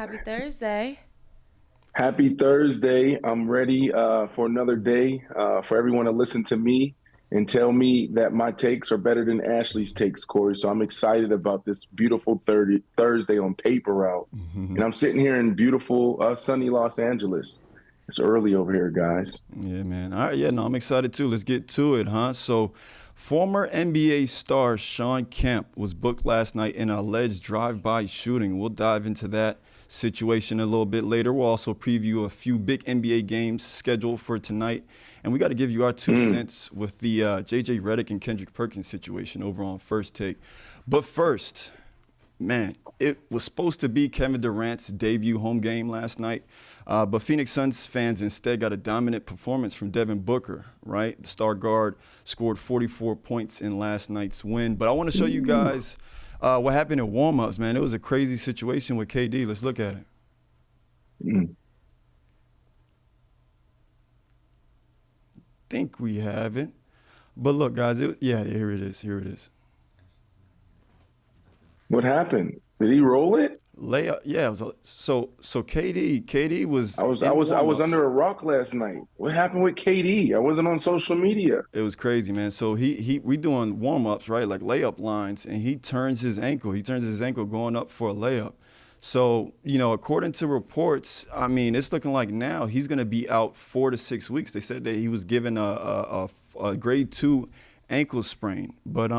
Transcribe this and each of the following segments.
Happy Thursday. Happy Thursday. I'm ready for another day for everyone to listen to me and tell me that my takes are better than Ashley's takes, Corey. So I'm excited about this beautiful Thursday on paper out. And I'm sitting here in beautiful, sunny Los Angeles. It's early over here, guys. Yeah, man. All right, yeah, no, I'm excited too. Let's get to it, huh? So, former NBA star Shawn Kemp was booked last night in an alleged drive-by shooting. We'll dive into that situation a little bit later. We'll also preview a few big NBA games scheduled for tonight. And we got to give you our 2 cents with the J.J. Redick and Kendrick Perkins situation over on First Take. But first, man, it was supposed to be Kevin Durant's debut home game last night, but Phoenix Suns fans instead got a dominant performance from Devin Booker, right? The star guard scored 44 points in last night's win. But I want to show you guys what happened in warm-ups, man. It was a crazy situation with KD. Let's look at it. Think we have it. But look, guys, yeah, here it is. Here it is. What happened? Did he roll it? Layup, yeah. It was so KD was. I was under a rock last night. What happened with KD? I wasn't on social media. It was crazy, man. So we doing warm ups, right? Like layup lines, and he turns his ankle. He turns his ankle going up for a layup. So, according to reports, I mean, it's looking like now he's going to be out 4 to 6 weeks. They said that he was given a grade 2 ankle sprain. But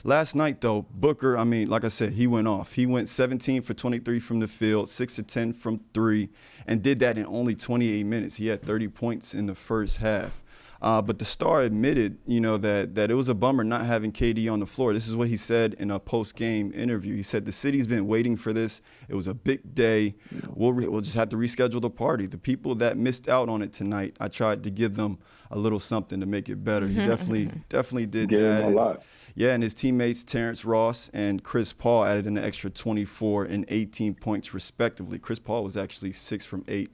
last night, though, Booker, I mean, like I said, he went off. He went 17 for 23 from the field, 6 to 10 from 3, and did that in only 28 minutes. He had 30 points in the first half. But the star admitted, that it was a bummer not having KD on the floor. This is what he said in a post-game interview. He said, the city's been waiting for this. It was a big day. We'll just have to reschedule the party. The people that missed out on it tonight, I tried to give them a little something to make it better. He definitely did Gave that. him a lot. Yeah, and his teammates Terrence Ross and Chris Paul added an extra 24 and 18 points respectively. Chris Paul was actually 6 from 8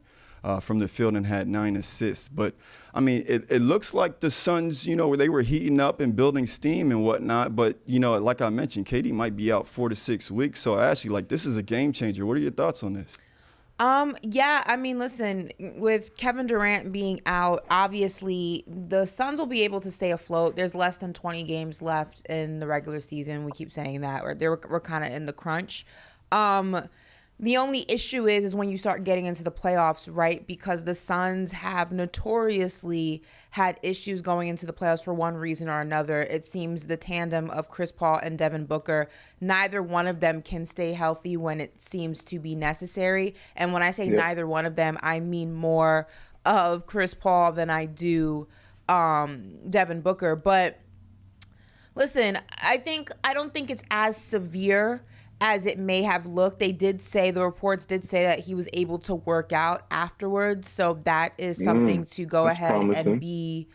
from the field and had 9 assists. But, I mean, it looks like the Suns, they were heating up and building steam and whatnot. But, like I mentioned, KD might be out 4 to 6 weeks. So, Ashley, this is a game changer. What are your thoughts on this? Yeah, I mean, listen, with Kevin Durant being out, obviously the Suns will be able to stay afloat. There's less than 20 games left in the regular season. We keep saying that, or we're kind of in the crunch. The only issue is when you start getting into the playoffs, right? Because the Suns have notoriously had issues going into the playoffs for one reason or another. It seems the tandem of Chris Paul and Devin Booker, neither one of them can stay healthy when it seems to be necessary. And when I say neither one of them, I mean more of Chris Paul than I do Devin Booker. But listen, I don't think it's as severe as it may have looked. The reports did say that he was able to work out afterwards. So that is something to go ahead promising. and be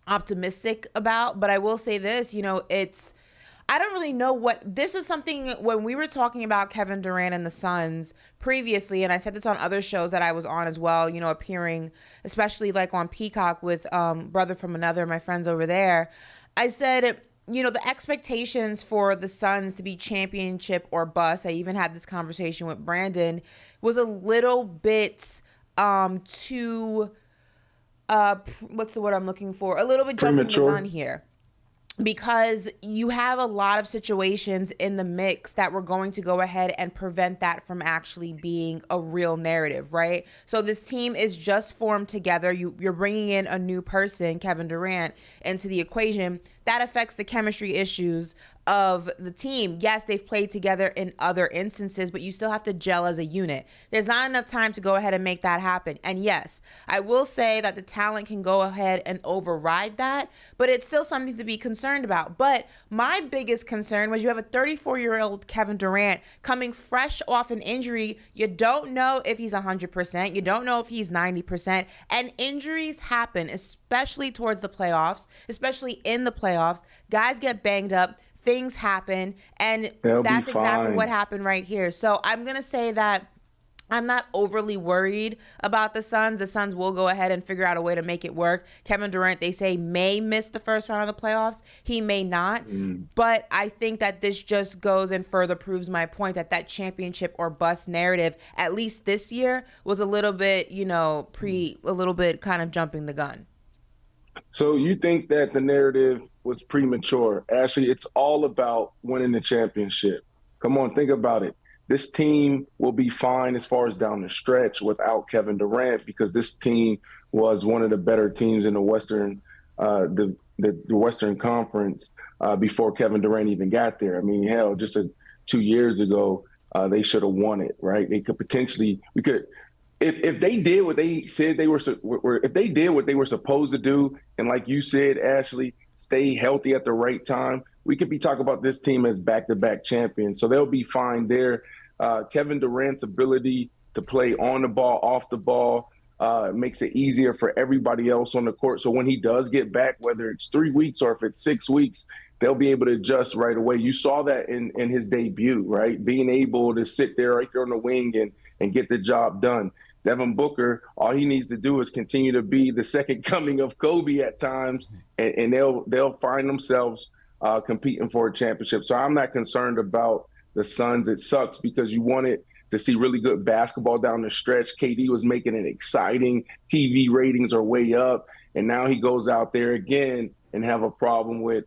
optimistic about. But I will say this, I don't really know this is something when we were talking about Kevin Durant and the Suns previously, and I said this on other shows that I was on as well, appearing, especially like on Peacock with Brother from Another, my friends over there. I said, the expectations for the Suns to be championship or bust, I even had this conversation with Brandon, was a little bit too, what's the word I'm looking for? A little bit jumping the gun here. Because you have a lot of situations in the mix that were going to go ahead and prevent that from actually being a real narrative, right? So this team is just formed together. You're bringing in a new person, Kevin Durant, into the equation. That affects the chemistry issues of the team. Yes, they've played together in other instances, but you still have to gel as a unit. There's not enough time to go ahead and make that happen. And yes, I will say that the talent can go ahead and override that, but it's still something to be concerned about. But my biggest concern was you have a 34-year-old Kevin Durant coming fresh off an injury. You don't know if he's 100%. You don't know if he's 90%. And injuries happen, especially towards the playoffs, especially in the playoffs. Guys get banged up. Things happen, and that's exactly what happened right here. So I'm going to say that I'm not overly worried about the Suns. The Suns will go ahead and figure out a way to make it work. Kevin Durant, they say, may miss the first round of the playoffs. He may not. But I think that this just goes and further proves my point that championship or bust narrative, at least this year, was a little bit, a little bit kind of jumping the gun. So you think that the narrative was premature? Ashley, it's all about winning the championship. Come on, think about it. This team will be fine as far as down the stretch without Kevin Durant, because this team was one of the better teams in the Western Western Conference before Kevin Durant even got there. I mean, hell, just 2 years ago, they should have won it, right? They could potentially – if they did what they said they were – if they did what they were supposed to do, and like you said, Ashley, stay healthy at the right time, we could be talking about this team as back-to-back champions. So they'll be fine there. Kevin Durant's ability to play on the ball, off the ball, makes it easier for everybody else on the court. So when he does get back, whether it's 3 weeks or if it's 6 weeks, they'll be able to adjust right away. You saw that in his debut, right? Being able to sit there right there on the wing and get the job done. Devin Booker, all he needs to do is continue to be the second coming of Kobe at times, and they'll find themselves competing for a championship. So I'm not concerned about the Suns. It sucks because you wanted to see really good basketball down the stretch. KD was making it exciting. TV ratings are way up. And now he goes out there again and have a problem with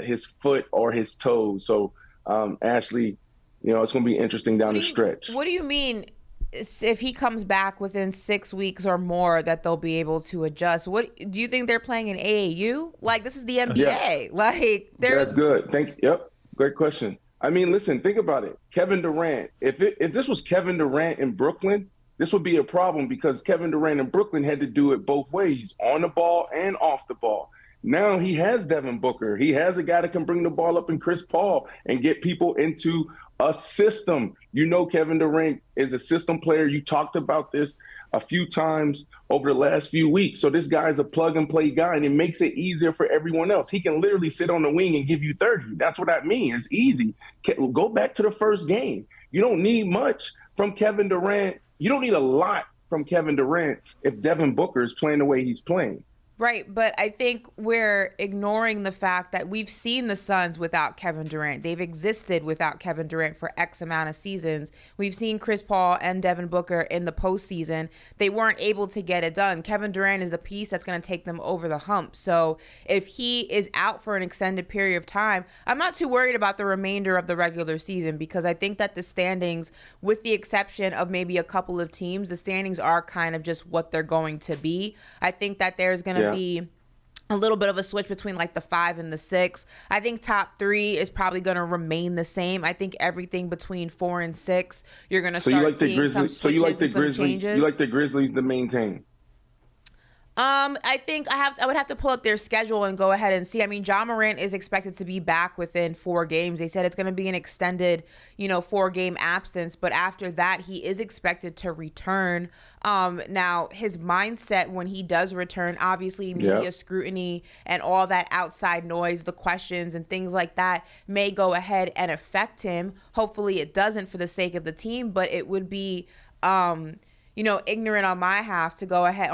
his foot or his toes. So, Ashley, it's going to be interesting down the stretch. What do you mean if he comes back within 6 weeks or more that they'll be able to adjust? What do you think they're playing in AAU? Like, this is the NBA. Yeah. Like, that's good. Yep. Great question. I mean, listen, think about it. Kevin Durant, if this was Kevin Durant in Brooklyn, this would be a problem because Kevin Durant in Brooklyn had to do it both ways, on the ball and off the ball. Now he has Devin Booker. He has a guy that can bring the ball up in Chris Paul and get people into a system. Kevin Durant is a system player. You talked about this a few times over the last few weeks. So this guy is a plug-and-play guy, and it makes it easier for everyone else. He can literally sit on the wing and give you 30. That's what that means. It's easy. Go back to the first game. You don't need much from Kevin Durant. You don't need a lot from Kevin Durant if Devin Booker is playing the way he's playing. Right, but I think we're ignoring the fact that we've seen the Suns without Kevin Durant. They've existed without Kevin Durant for X amount of seasons. We've seen Chris Paul and Devin Booker in the postseason. They weren't able to get it done. Kevin Durant is the piece that's going to take them over the hump. So if he is out for an extended period of time, I'm not too worried about the remainder of the regular season because I think that the standings, with the exception of maybe a couple of teams, the standings are kind of just what they're going to be. I think that there's going to be a little bit of a switch between like the 5 and the 6. I think top 3 is probably going to remain the same. I think everything between 4 and 6, you're going to start seeing some switches and some changes. You like the Grizzlies to maintain? I think I would have to pull up their schedule and go ahead and see. I mean, Ja Morant is expected to be back within 4 games. They said it's going to be an extended, 4-game absence, but after that, he is expected to return. Now his mindset when he does return, obviously media scrutiny and all that outside noise, the questions and things like that may go ahead and affect him. Hopefully it doesn't for the sake of the team, but it would be, ignorant on my behalf to go ahead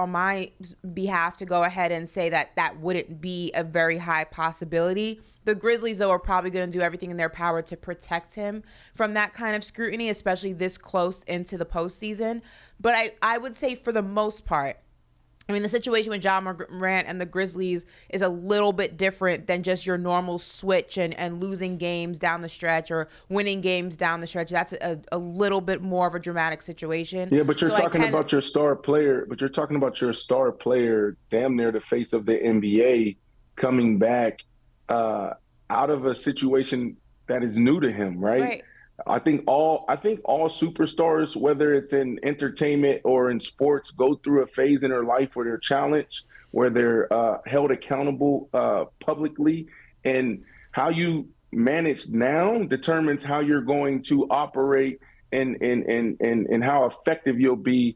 and say that wouldn't be a very high possibility. The Grizzlies, though, are probably going to do everything in their power to protect him from that kind of scrutiny, especially this close into the postseason. But I would say for the most part, I mean, the situation with Ja Morant and the Grizzlies is a little bit different than just your normal switch and losing games down the stretch or winning games down the stretch. That's a little bit more of a dramatic situation. Yeah, but you're talking about your star player. But you're talking about your star player, damn near the face of the NBA, coming back out of a situation that is new to him, right? I think all superstars, whether it's in entertainment or in sports, go through a phase in their life where they're challenged, where they're held accountable publicly, and how you manage now determines how you're going to operate and how effective you'll be,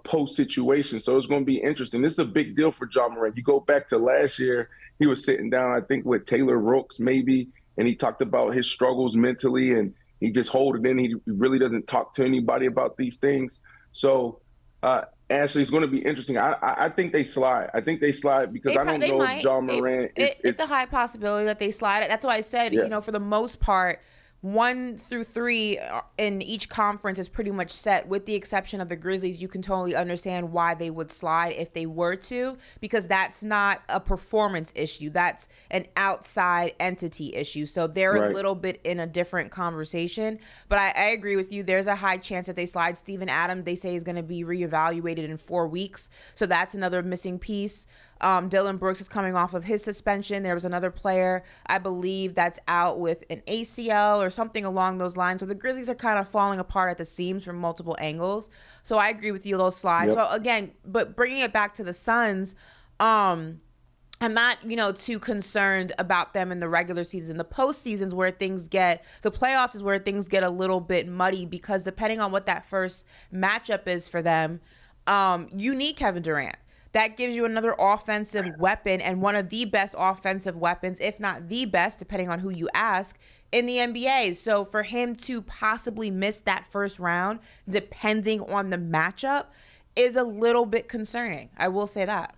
post situation. So it's going to be interesting. This is a big deal for Ja Morant. You go back to last year, he was sitting down, I think, with Taylor Rooks maybe, and he talked about his struggles mentally and He just hold it in. He really doesn't talk to anybody about these things. So Ashley, it's going to be interesting. I think they slide. I think they slide because I don't know if John Morant. It's a high possibility that they slide. That's why I said, for the most part, 1 through 3 in each conference is pretty much set, with the exception of the Grizzlies. You can totally understand why they would slide if they were to, because that's not a performance issue. That's an outside entity issue. So they're a little bit in a different conversation. But I agree with you. There's a high chance that they slide. Steven Adams, they say, is going to be reevaluated in 4 weeks. So that's another missing piece. Dylan Brooks is coming off of his suspension. There was another player, I believe, that's out with an ACL or something along those lines. So the Grizzlies are kind of falling apart at the seams from multiple angles. So I agree with you, those slides. So again, but bringing it back to the Suns, I'm not, too concerned about them in the regular season. The postseasons where the playoffs is where things get a little bit muddy, because depending on what that first matchup is for them, you need Kevin Durant. That gives you another offensive weapon, and one of the best offensive weapons, if not the best, depending on who you ask, in the NBA. So for him to possibly miss that first round, depending on the matchup, is a little bit concerning. I will say that.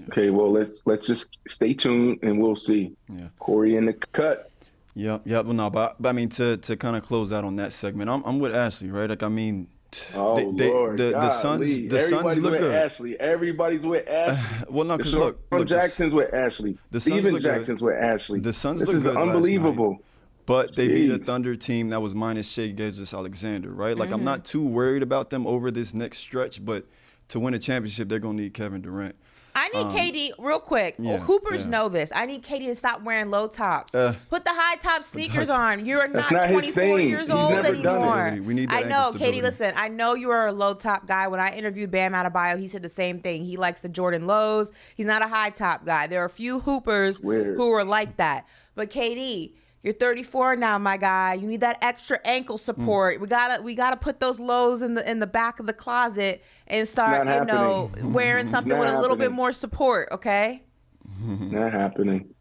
Okay, well, let's just stay tuned and we'll see. Yeah. Corey in the cut. Yep. Well, no, but I mean, to kind of close out on that segment, I'm with Ashley, right? Like, I mean, the Suns look good. Ashley. Everybody's with Ashley. Well, no, because look, Jackson's with Ashley. Steven Jackson's with Ashley. The Suns look good. This is unbelievable. But they beat a Thunder team that was minus Shai Gilgeous-Alexander, right? Like, I'm not too worried about them over this next stretch, but to win a championship, they're going to need Kevin Durant. I need KD, real quick. Hoopers know this. I need KD to stop wearing low tops. Put the high top sneakers on. You're not 24 years old anymore. We need that. I know, KD, listen, I know you are a low top guy. When I interviewed Bam Adebayo, he said the same thing. He likes the Jordan lows. He's not a high top guy. There are a few hoopers who are like that. But KD, you're 34 now, my guy. You need that extra ankle support. We gotta put those lows in the back of the closet and start, wearing something with a little bit more support. Okay. Not happening.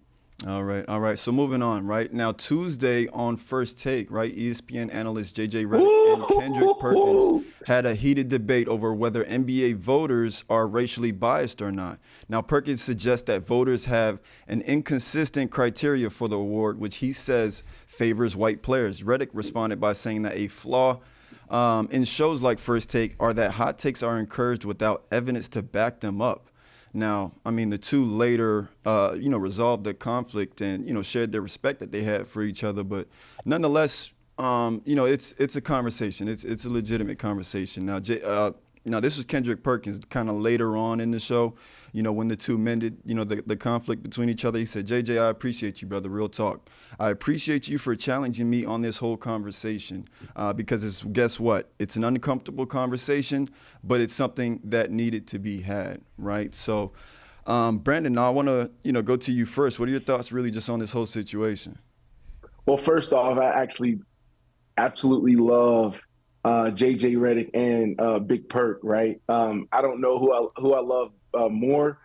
All right. So moving on, right? Now, Tuesday on First Take, right, ESPN analyst J.J. Redick and Kendrick Perkins had a heated debate over whether NBA voters are racially biased or not. Now, Perkins suggests that voters have an inconsistent criteria for the award, which he says favors white players. Redick responded by saying that a flaw in shows like First Take are that hot takes are encouraged without evidence to back them up. Now, I mean, the two later, resolved the conflict and, shared their respect that they had for each other. But nonetheless, it's a conversation. It's a legitimate conversation. Now, this was Kendrick Perkins kind of later on in the show, when the two mended, the conflict between each other. He said, JJ, I appreciate you, brother. Real talk. I appreciate you for challenging me on this whole conversation because guess what? It's an uncomfortable conversation, but it's something that needed to be had, right? So, Brandon, now I want to, go to you first. What are your thoughts really just on this whole situation? Well, first off, I actually absolutely love JJ Redick and Big Perk, right? I don't know who I love more,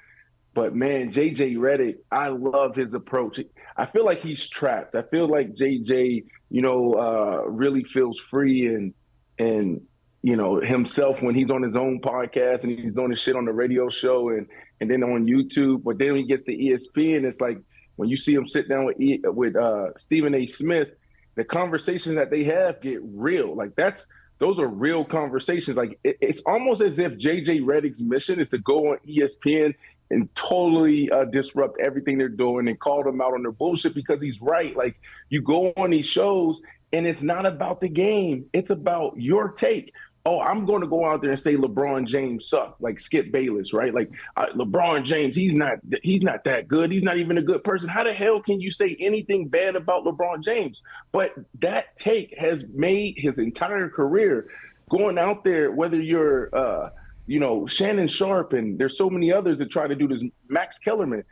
but man, JJ Redick, I love his approach. I feel like he's trapped. I feel like JJ, really feels free and himself when he's on his own podcast and he's doing his shit on the radio show and then on YouTube. But then when he gets to ESPN, it's like when you see him sit down with Stephen A. Smith, the conversations that they have get real. Like those are real conversations. Like it's almost as if JJ Redick's mission is to go on ESPN and totally disrupt everything they're doing and call them out on their bullshit because he's right. Like you go on these shows and it's not about the game. It's about your take. Oh, I'm going to go out there and say LeBron James sucked, like Skip Bayless, right? Like LeBron James, he's not that good. He's not even a good person. How the hell can you say anything bad about LeBron James? But that take has made his entire career going out there, whether you're, Shannon Sharp and there's so many others that try to do this, Max Kellerman.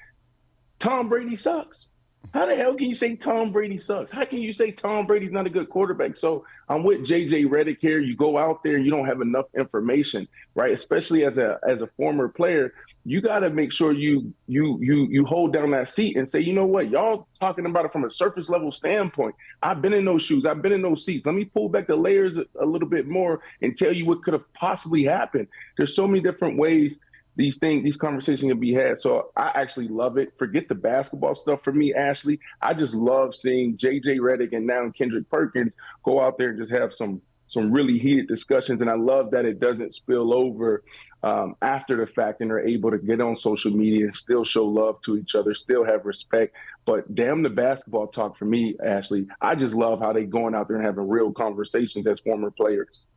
Tom Brady sucks. How the hell can you say Tom Brady sucks? How can you say Tom Brady's not a good quarterback? So I'm with JJ Redick here. You go out there, you don't have enough information, right? Especially as a former player, you got to make sure you hold down that seat and say, you know what, y'all talking about it from a surface level standpoint. I've been in those shoes. I've been in those seats. Let me pull back the layers a little bit more and tell you what could have possibly happened. There's so many different ways these conversations can be had. So I actually love it. Forget the basketball stuff for me, Ashley. I just love seeing JJ Redick and now Kendrick Perkins go out there and just have some really heated discussions. And I love that it doesn't spill over after the fact and they're able to get on social media and still show love to each other, still have respect. But damn the basketball talk for me, Ashley. I just love how they going out there and having real conversations as former players.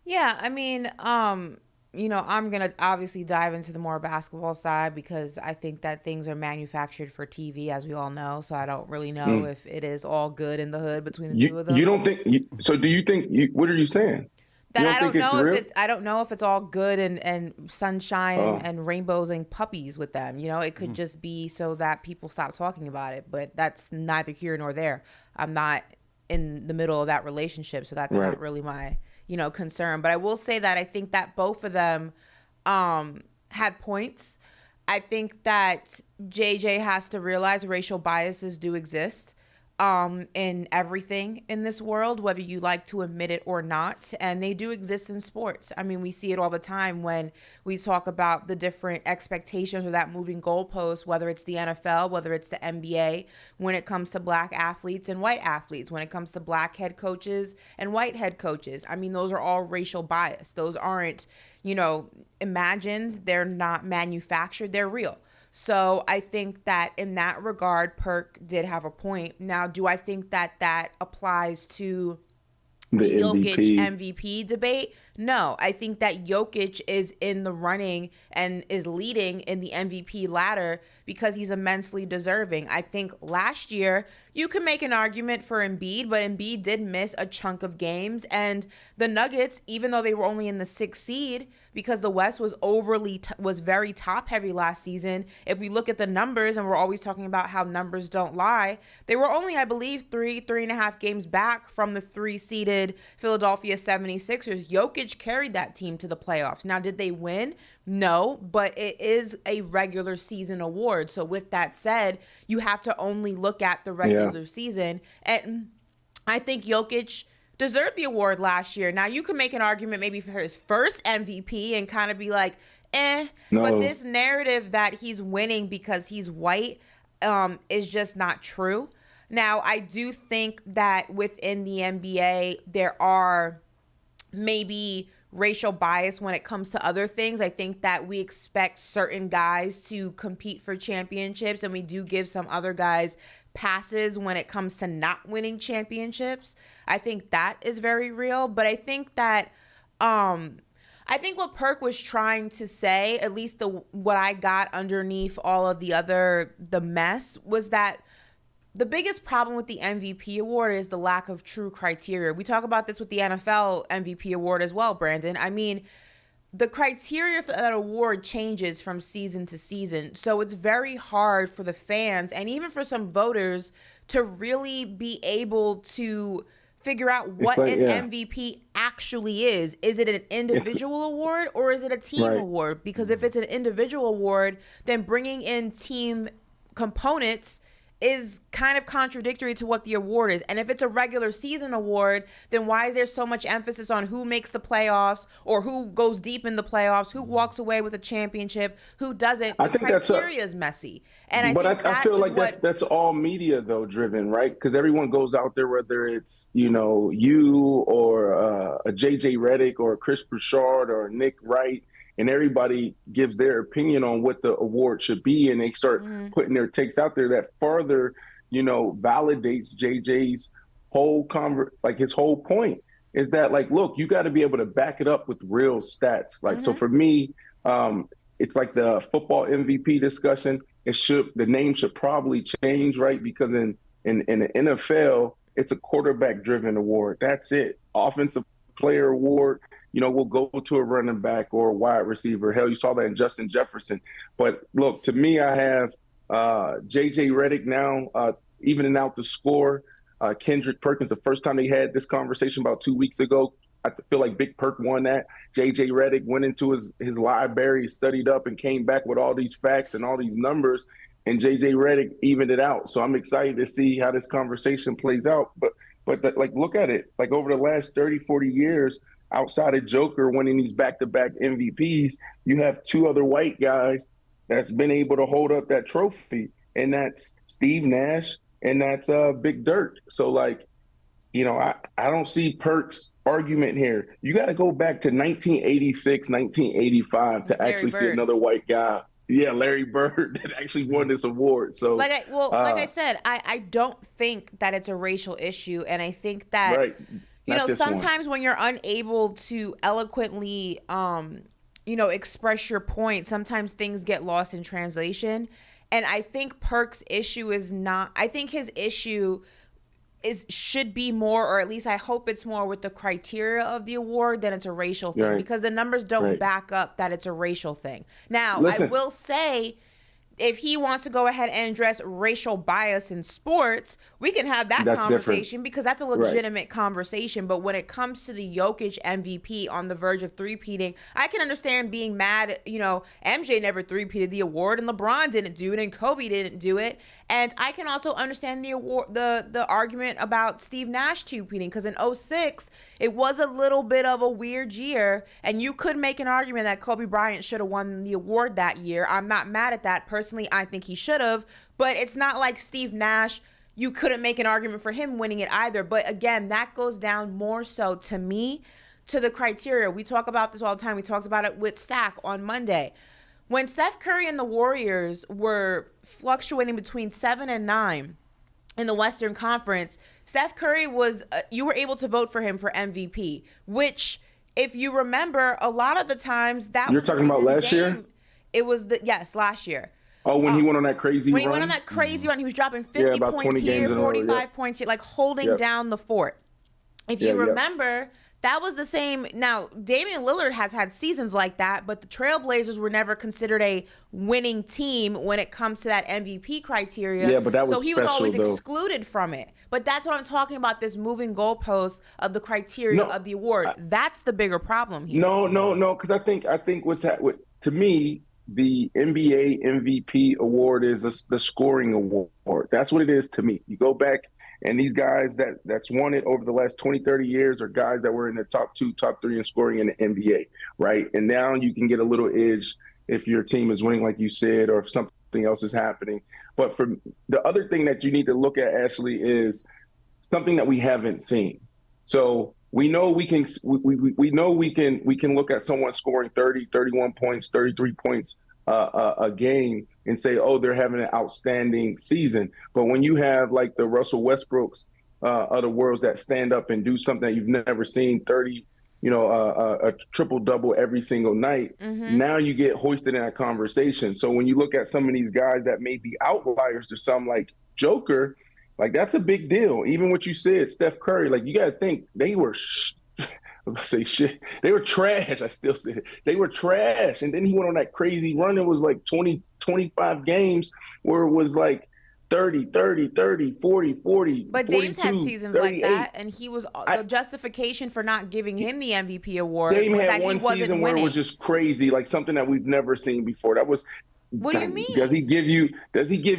Yeah, I mean, I'm going to obviously dive into the more basketball side because I think that things are manufactured for TV, as we all know. So I don't really know if it is all good in the hood between the two of them. You don't think so? Do you think? What are you saying? That I don't know if I don't know if it's all good and sunshine and rainbows and puppies with them. It could just be so that people stop talking about it. But that's neither here nor there. I'm not in the middle of that relationship, so that's not really my concern. But I will say that I think that both of them had points. I think that JJ has to realize racial biases do exist in everything in this world, whether you like to admit it or not. And they do exist in sports. I mean, we see it all the time when we talk about the different expectations or that moving goalpost, whether it's the NFL, whether it's the NBA, when it comes to black athletes and white athletes, when it comes to black head coaches and white head coaches. I mean, those are all racial bias. Those aren't, imagined. They're not manufactured. They're real. So I think that in that regard, Perk did have a point. Now, do I think that applies to the Jokic MVP debate? No, I think that Jokic is in the running and is leading in the MVP ladder because he's immensely deserving. I think last year you could make an argument for Embiid, but Embiid did miss a chunk of games. And the Nuggets, even though they were only in the 6th seed, because the West was was very top heavy last season. If we look at the numbers, and we're always talking about how numbers don't lie, they were only, I believe, 3.5 games back from the 3-seeded Philadelphia 76ers. Jokic carried that team to the playoffs. Now, did they win? No, but it is a regular season award. So with that said, you have to only look at the regular season. And I think Jokic deserved the award last year. Now, you can make an argument maybe for his first MVP and kind of be like, no. But this narrative that he's winning because he's white is just not true. Now, I do think that within the NBA, there are maybe racial bias when it comes to other things. I think that we expect certain guys to compete for championships, and we do give some other guys passes when it comes to not winning championships. I think that is very real. But I think that I think what Perk was trying to say, at least what I got underneath all of the mess, was that the biggest problem with the MVP award is the lack of true criteria. We talk about this with the NFL MVP award as well, Brandon. I mean, the criteria for that award changes from season to season. So it's very hard for the fans and even for some voters to really be able to figure out what MVP actually is. Is it an individual award or is it a team award? Because if it's an individual award, then bringing in team components is kind of contradictory to what the award is. And if it's a regular season award, then why is there so much emphasis on who makes the playoffs or who goes deep in the playoffs, who walks away with a championship, who doesn't? The criteria is messy. And I feel like that's all media though driven, right? Because everyone goes out there, whether it's, you or a JJ Redick or a Chris Broussard or a Nick Wright, and everybody gives their opinion on what the award should be, and they start putting their takes out there that further, validates JJ's whole his whole point is that, like, look, you got to be able to back it up with real stats. Like, so for me, it's like the football MVP discussion. The name should probably change, right? Because in the NFL, it's a quarterback-driven award. That's it. Offensive player award. We'll go to a running back or a wide receiver. Hell, you saw that in Justin Jefferson. But look, to me, I have J.J. Redick now evening out the score. Kendrick Perkins, the first time they had this conversation about 2 weeks ago, I feel like Big Perk won that. J.J. Redick went into his library, studied up, and came back with all these facts and all these numbers, and J.J. Redick evened it out. So I'm excited to see how this conversation plays out. But like, look at it. Like, over the last 30, 40 years, outside of Joker winning these back-to-back MVPs, you have two other white guys that's been able to hold up that trophy, and that's Steve Nash and that's Big Dirt. So, like, you know, I don't see Perk's argument here. You got to go back to 1986, 1985 to actually see another white guy. Yeah, Larry Bird that actually won this award. So, like I said, I don't think that it's a racial issue, and I think that right. You know, sometimes when you're unable to eloquently, express your point, sometimes things get lost in translation. And I think Perk's issue is not, I think his issue should be more, or at least I hope it's more with the criteria of the award than it's a racial thing, because the numbers don't back up that it's a racial thing. Now, listen, I will say, if he wants to go ahead and address racial bias in sports, we can have that conversation different. Because that's a legitimate conversation. But when it comes to the Jokic MVP on the verge of three-peating, I can understand being mad. You know, MJ never three-peated the award, and LeBron didn't do it, and Kobe didn't do it. And I can also understand the award, the argument about Steve Nash two-peating, because in 2006, it was a little bit of a weird year, and you could make an argument that Kobe Bryant should have won the award that year. I'm not mad at that. Personally, I think he should have, but it's not like Steve Nash, you couldn't make an argument for him winning it either. But again, that goes down more so to me to the criteria. We talk about this all the time. We talked about it with Stack on Monday. When Steph Curry and the Warriors were fluctuating between 7 and 9 in the Western Conference, Steph Curry was, you were able to vote for him for MVP, which, if you remember, a lot of the times that You're talking about last year? It was last year. Oh, when he went on that crazy run? When he went on that crazy run, he was dropping 50 points here, 45 points here, like holding down the fort. If you remember, that was the same. Now, Damian Lillard has had seasons like that, but the Trailblazers were never considered a winning team when it comes to that MVP criteria. Yeah, but that was so he was always though. excluded from it. But that's what I'm talking about, this moving goalpost of the criteria of the award. That's the bigger problem here. No, because I think to me, the NBA MVP award is the scoring award. That's what it is to me. You go back, and these guys that's won it over the last 20, 30 years are guys that were in the top 2, top 3 in scoring in the NBA, right? And now you can get a little edge if your team is winning, like you said, or if something else is happening. But for the other thing that you need to look at, Ashley, is something that we haven't seen. So we know we can look at someone scoring 30, 31 points, 33 points a game and say, oh, they're having an outstanding season. But when you have like the Russell Westbrooks of the world that stand up and do something that you've never seen, 30, a triple-double every single night, now you get hoisted in that conversation. So when you look at some of these guys that may be outliers to some, like Joker, like, that's a big deal. Even what you said, Steph Curry, like, you got to think they were they were trash. I still say it. They were trash. And then he went on that crazy run. It was like 20, 25 games where it was like 30, 40, 40. But Dame's had seasons 38. Like that, and he was the justification for not giving him the MVP award. Dame had one season where it was just crazy, like something that we've never seen before. That was. What do you mean? Does he give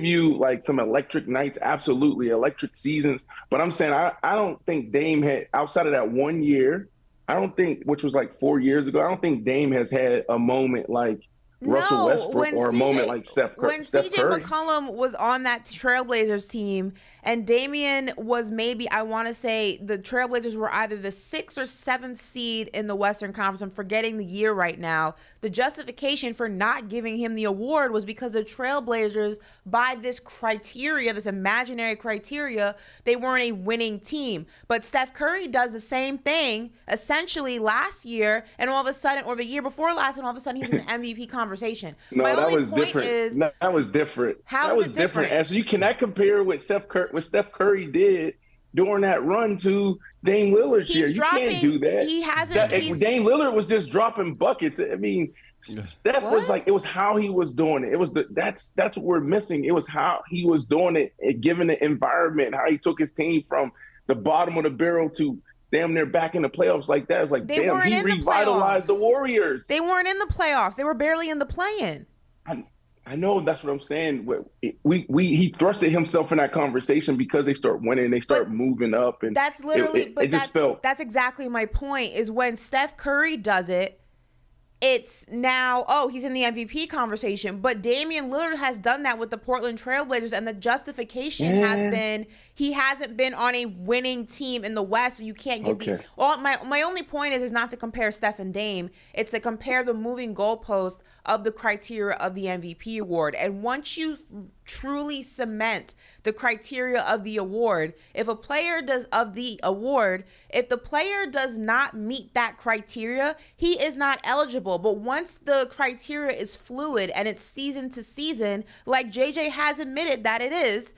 you like some electric nights? Absolutely, electric seasons. But I'm saying I don't think Dame had, outside of that 1 year, I don't think, which was like 4 years ago, I don't think Dame has had a moment like Russell Westbrook or a moment like Steph Curry. When CJ McCollum was on that Trailblazers team and Damian was maybe, I want to say the Trailblazers were either the 6th or 7th seed in the Western Conference. I'm forgetting the year right now. The justification for not giving him the award was because the Trailblazers, by this criteria, this imaginary criteria, they weren't a winning team. But Steph Curry does the same thing essentially last year, and all of a sudden, or the year before last, and all of a sudden he's in the MVP conversation. No, that was different. No, that was different. How is it different? And so you cannot compare what Steph Curry did during that run to Dame Lillard's year. You can't do that. He hasn't. Dame Lillard was just dropping buckets. I mean, Steph was like, it was how he was doing it. It was that's what we're missing. It was how he was doing it, and given the environment, how he took his team from the bottom of the barrel to damn near back in the playoffs like that. It's like, damn, he revitalized the Warriors. They weren't in the playoffs. They were barely in the play-in. I know, that's what I'm saying. He thrusted himself in that conversation because they start winning, they start moving up, and that's literally. That's exactly my point. Is when Steph Curry does it, it's now, he's in the MVP conversation. But Damian Lillard has done that with the Portland Trailblazers, and the justification has been he hasn't been on a winning team in the West, so you can't get my only point is not to compare Steph and Dame. It's to compare the moving goalpost of the criteria of the MVP award. And once you truly cement the criteria of the award, if the player does not meet that criteria, he is not eligible. But once the criteria is fluid and it's season to season, like JJ has admitted that it is,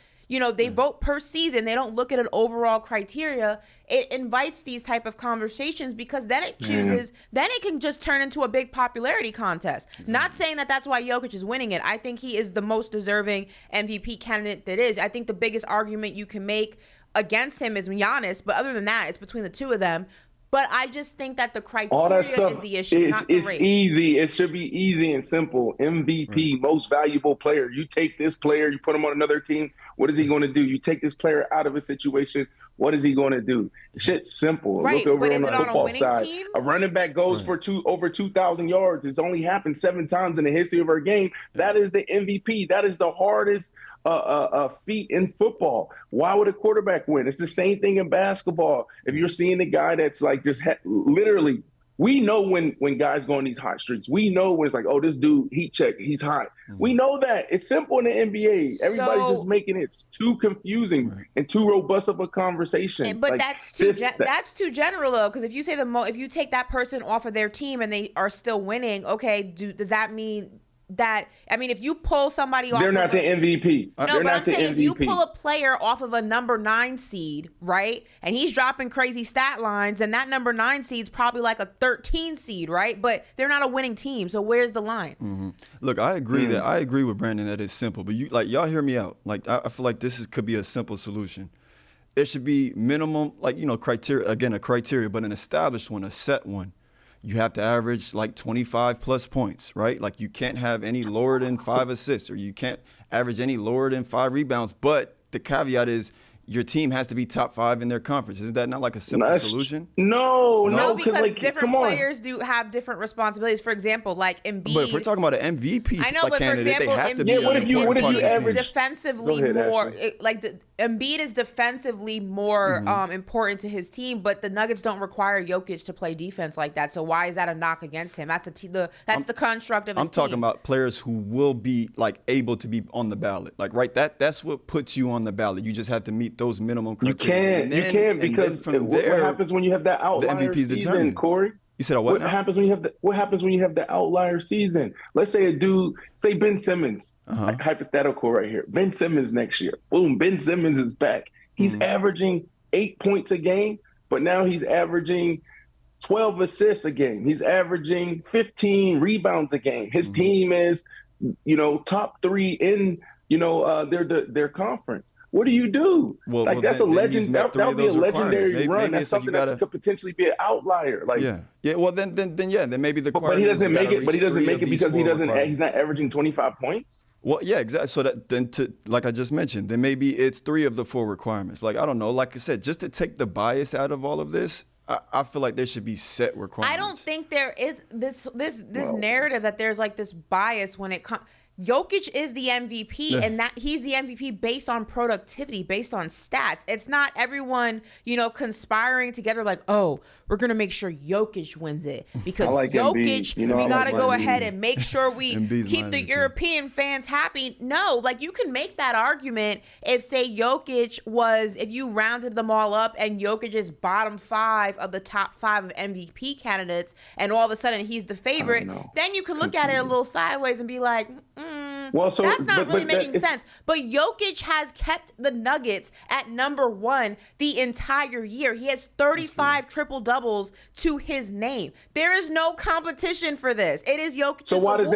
they vote per season. They don't look at an overall criteria. It invites these type of conversations because then it chooses, then it can just turn into a big popularity contest. Exactly. Not saying that that's why Jokic is winning it. I think he is the most deserving MVP candidate that is. I think the biggest argument you can make against him is Giannis, but other than that, it's between the two of them. But I just think that the criteria is the issue, not the race. It's easy. It should be easy and simple. MVP, most valuable player. You take this player, you put him on another team. What is he going to do? You take this player out of a situation. What is he going to do? Shit's simple. Right, look over but is on it the on a football winning side. team? A running back goes for over 2,000 yards. It's only happened 7 times in the history of our game. That is the MVP. That is the hardest feat in football. Why would a quarterback win? It's the same thing in basketball. If you're seeing a guy that's like just literally, we know when guys go on these hot streaks. We know when it's like, oh, this dude, heat check, he's hot. We know that. It's simple in the NBA. Everybody's just making it too confusing and too robust of a conversation. But like, that's too general though, because if you say if you take that person off of their team and they are still winning, okay, does that mean that, I mean, if you pull somebody off, they're not the MVP. No, but I'm saying if you pull a player off of a number 9 seed, right, and he's dropping crazy stat lines, and that number 9 seed's probably like a 13 seed, right? But they're not a winning team, so where's the line? Mm-hmm. Look, I agree with Brandon that it's simple, but y'all hear me out. Like I feel like this could be a simple solution. There should be minimum, criteria, again, a criteria, but an established one, a set one. You have to average like 25 plus points, right? Like you can't have any lower than 5 assists, or you can't average any lower than 5 rebounds. But the caveat is your team has to be top 5 in their conference. Isn't that not like a simple solution? No, because different players do have different responsibilities. For example, like Embiid. But if we're talking about an MVP, I know, but for example, they have to be what if you average defensively more? Embiid is defensively more important to his team, but the Nuggets don't require Jokic to play defense like that. So why is that a knock against him? That's the construct of his team. I'm talking about players who will be like able to be on the ballot. Like that's what puts you on the ballot. You just have to meet those minimum criteria. You can't because from what happens when you have that outlier season, determined. Corey? You said what happens when you have the outlier season? Let's say a dude, say Ben Simmons, hypothetical right here. Ben Simmons next year. Boom, Ben Simmons is back. He's averaging 8 points a game, but now he's averaging 12 assists a game. He's averaging 15 rebounds a game. His team is, top 3 in, their conference. What do you do? That's a legend. That'll be a legendary run. That's something that could potentially be an outlier. Yeah. Well, then maybe the. But he doesn't make it. But he doesn't make it because he's not averaging 25 points. Well, yeah, exactly. So like I just mentioned, then maybe it's 3 of the 4 requirements. Like I don't know. Like I said, just to take the bias out of all of this, I feel like there should be set requirements. I don't think there is this narrative that there's like this bias when it comes. Jokic is the MVP, and that he's the MVP based on productivity, based on stats. It's not everyone, conspiring together like, oh, we're going to make sure Jokic wins it because Jokic, we got to go ahead and make sure we keep the European fans happy. No, like you can make that argument if, say, if you rounded them all up and Jokic is bottom 5 of the top 5 of MVP candidates and all of a sudden he's the favorite, then you can look at it a little sideways and be like, Well, so that's not really but making sense. But Jokic has kept the Nuggets at number 1 the entire year. He has 35 triple doubles to his name. There is no competition for this. It is Jokic's award.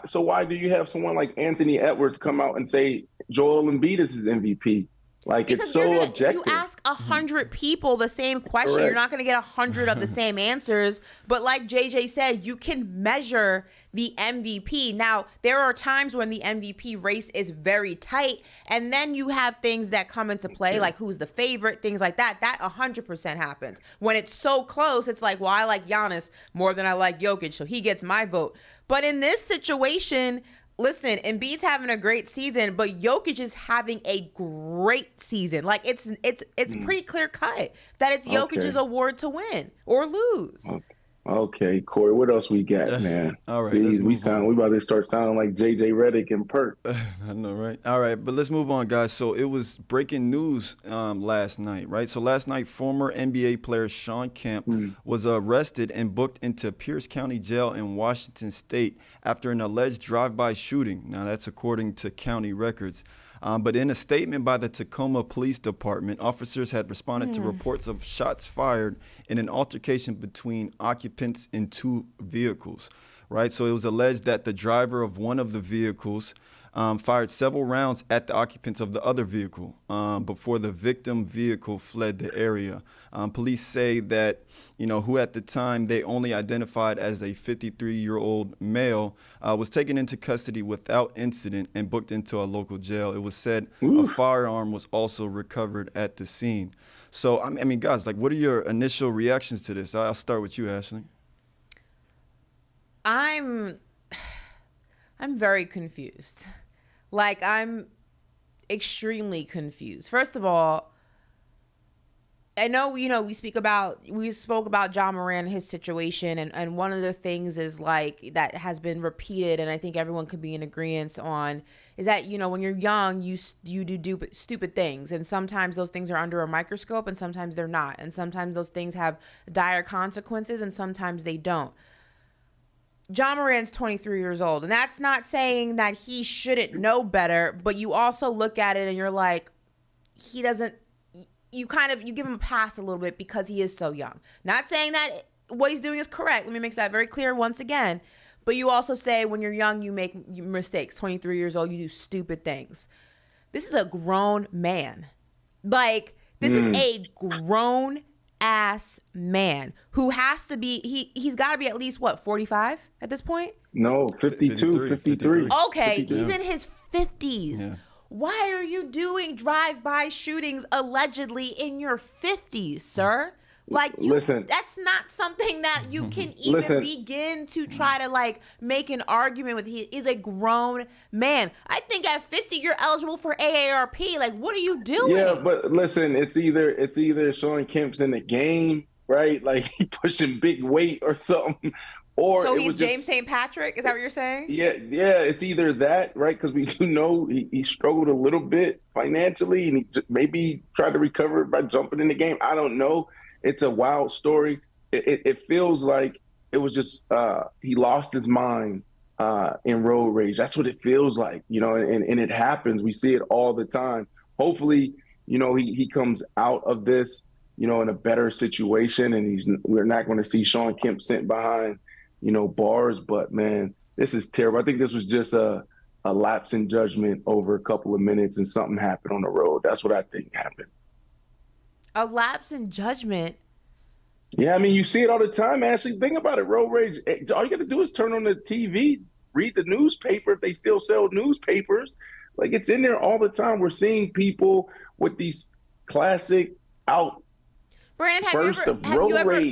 So why do you have someone like Anthony Edwards come out and say Joel Embiid is his MVP? Like, because it's so objective. If you ask 100 people the same question, Correct. You're not going to get 100 of the same answers. But like JJ said, you can measure the MVP. Now, there are times when the MVP race is very tight, and then you have things that come into play, like who's the favorite, things like that. That 100% happens. When it's so close, it's like, well, I like Giannis more than I like Jokic, so he gets my vote. But in this situation, listen, Embiid's having a great season, but Jokic is having a great season. Like, it's pretty clear cut that it's Jokic's award to win or lose. Okay, Corey, what else we got, man? All right, we about to start sounding like JJ Redick and Perk. I know, right? All right, but let's move on, guys. So it was breaking news last night, right? So last night, former NBA player Shawn Kemp was arrested and booked into Pierce County Jail in Washington State after an alleged drive-by shooting. Now, that's according to county records. But in a statement by the Tacoma Police Department, officers had responded to reports of shots fired in an altercation between occupants in 2 vehicles, right? So it was alleged that the driver of one of the vehicles fired several rounds at the occupants of the other vehicle before the victim vehicle fled the area. Police say that, who at the time they only identified as a 53-year-old male, was taken into custody without incident and booked into a local jail. It was said a firearm was also recovered at the scene. So, I mean, guys, like, what are your initial reactions to this? I'll start with you, Ashley. I'm very confused. Like, I'm extremely confused. First of all, I know, we spoke about Ja Morant, his situation, and one of the things is like that has been repeated, and I think everyone could be in agreement on, is that, when you're young, you do stupid things, and sometimes those things are under a microscope, and sometimes they're not, and sometimes those things have dire consequences, and sometimes they don't. Ja Morant's 23 years old, and that's not saying that he shouldn't know better, but you also look at it and you're like, he doesn't. You give him a pass a little bit because he is so young. Not saying that what he's doing is correct. Let me make that very clear once again. But you also say when you're young, you make mistakes. 23 years old, you do stupid things. This is a grown man. Like, this is a grown ass man who has to be, he's got to be at least, 45 at this point? No, 52, 53. Okay, 52. He's in his 50s. Yeah. Why are you doing drive-by shootings allegedly in your 50s, sir? Like, that's not something that you can even begin to try to, make an argument with. He is a grown man. I think at 50, you're eligible for AARP. Like, what are you doing? Yeah, but listen, it's either Shawn Kemp's in the game, right? Like, he pushing big weight or something. Or so he's James St. Patrick? Is that what you're saying? Yeah, it's either that, right? Because we do know he struggled a little bit financially, and he maybe tried to recover by jumping in the game. I don't know. It's a wild story. It feels like it was just he lost his mind in road rage. That's what it feels like, and it happens. We see it all the time. Hopefully, he comes out of this, in a better situation, and we're not going to see Shawn Kemp sent behind bars, but man, this is terrible. I think this was just a lapse in judgment over a couple of minutes and something happened on the road. That's what I think happened. A lapse in judgment? Yeah, I mean, you see it all the time, Ashley. Think about it, road rage. All you got to do is turn on the TV, read the newspaper if they still sell newspapers. Like, it's in there all the time. We're seeing people with these classic Brandon,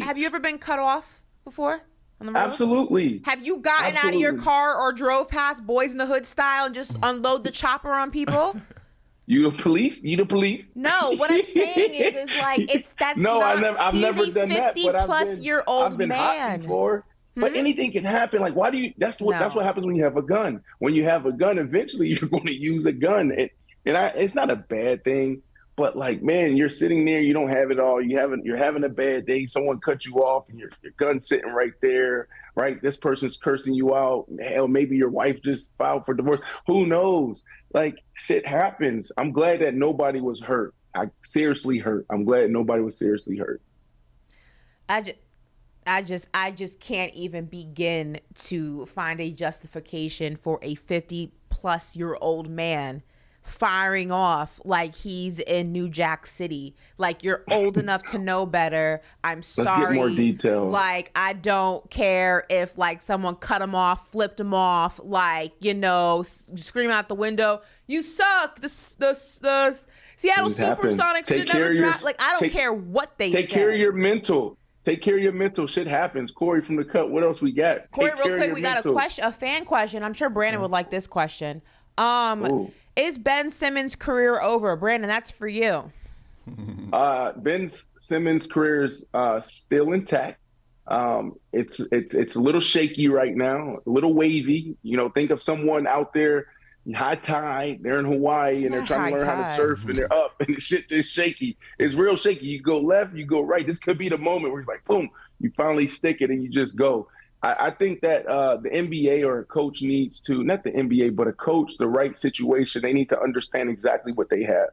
have you ever been cut off before? On the road? Absolutely. Have you gotten out of your car or drove past Boys in the Hood style and just unload the chopper on people? You the police? No, what I'm saying is that's no, not. I've never done that. But I've been hot before. But anything can happen. Like, why do you? That's what happens when you have a gun. When you have a gun, eventually you're going to use a gun, and it's not a bad thing. But like, man, you're sitting there, you don't have it all. You're having a bad day. Someone cut you off, and your gun's sitting right there. Right, this person's cursing you out. Hell, maybe your wife just filed for divorce. Who knows? Like, shit happens. I'm glad that nobody was hurt. Seriously hurt. I'm glad nobody was seriously hurt. I just can't even begin to find a justification for a 50-plus-year-old man firing off like he's in New Jack City. Like, you're old enough to know better. I'm sorry. Let's get more details. Like, I don't care if, like, someone cut him off, flipped him off, like, you know, scream out the window, "You suck." The Seattle Supersonics should never draft. Like, I don't care what they say. Take care of your mental. Take care of your mental. Shit happens. Corey from the cut. What else we got? Corey, real quick, we got a fan question. I'm sure Brandon would like this question. Is Ben Simmons' career over? Brandon, that's for you. Ben Simmons' career is still intact. It's a little shaky right now, a little wavy. You know, think of someone out there, high tide, they're in Hawaii, and they're trying to learn how to surf, and they're up, and the shit is shaky. It's real shaky. You go left, you go right. This could be the moment where it's like, boom, you finally stick it, and you just go. I think that the NBA or a coach needs to, not the NBA, but a coach, the right situation, they need to understand exactly what they have.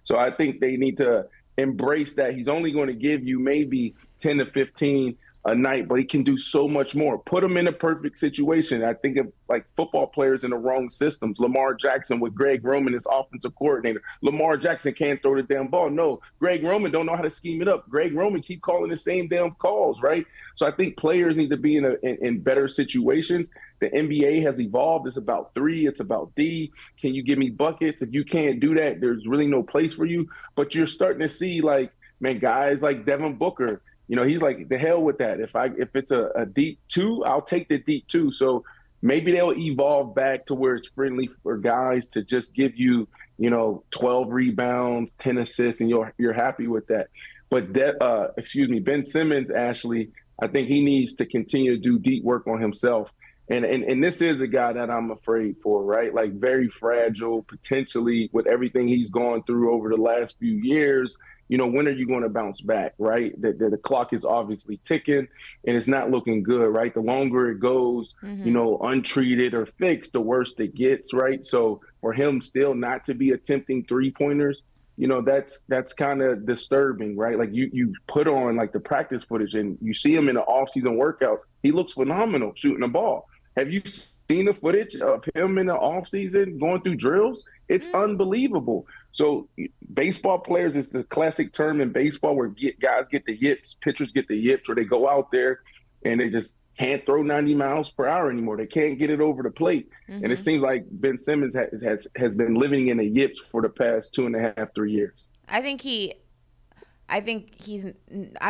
So I think they need to embrace that. He's only going to give you maybe 10 to 15 a night, but he can do so much more. Put him in a perfect situation. I think of like football players in the wrong systems. Lamar Jackson with Greg Roman as offensive coordinator. Lamar Jackson can't throw the damn ball. No, Greg Roman don't know how to scheme it up. Greg Roman keep calling the same damn calls, right? So I think players need to be in better situations. The NBA has evolved. It's about three. It's about D. Can you give me buckets? If you can't do that, there's really no place for you. But you're starting to see, like, man, guys like Devin Booker, you know, he's like, the hell with that. If it's a deep two, I'll take the deep two. So maybe they'll evolve back to where it's friendly for guys to just give you, 12 rebounds, 10 assists, and you're happy with that. But Ben Simmons, Ashley, I think he needs to continue to do deep work on himself. And this is a guy that I'm afraid for, right? Like, very fragile, potentially, with everything he's gone through over the last few years. When are you going to bounce back, right? The clock is obviously ticking, and it's not looking good, right? The longer it goes, untreated or fixed, the worse it gets, right? So for him still not to be attempting three-pointers, that's kind of disturbing, right? Like, you put on, like, the practice footage, and you see him in the off-season workouts. He looks phenomenal shooting the ball. Have you seen the footage of him in the offseason going through drills? It's unbelievable. So baseball players, it's the classic term in baseball where guys get the yips, pitchers get the yips, where they go out there and they just can't throw 90 miles per hour anymore. They can't get it over the plate. And it seems like Ben Simmons has been living in the yips for the past 2.5, 3 years. I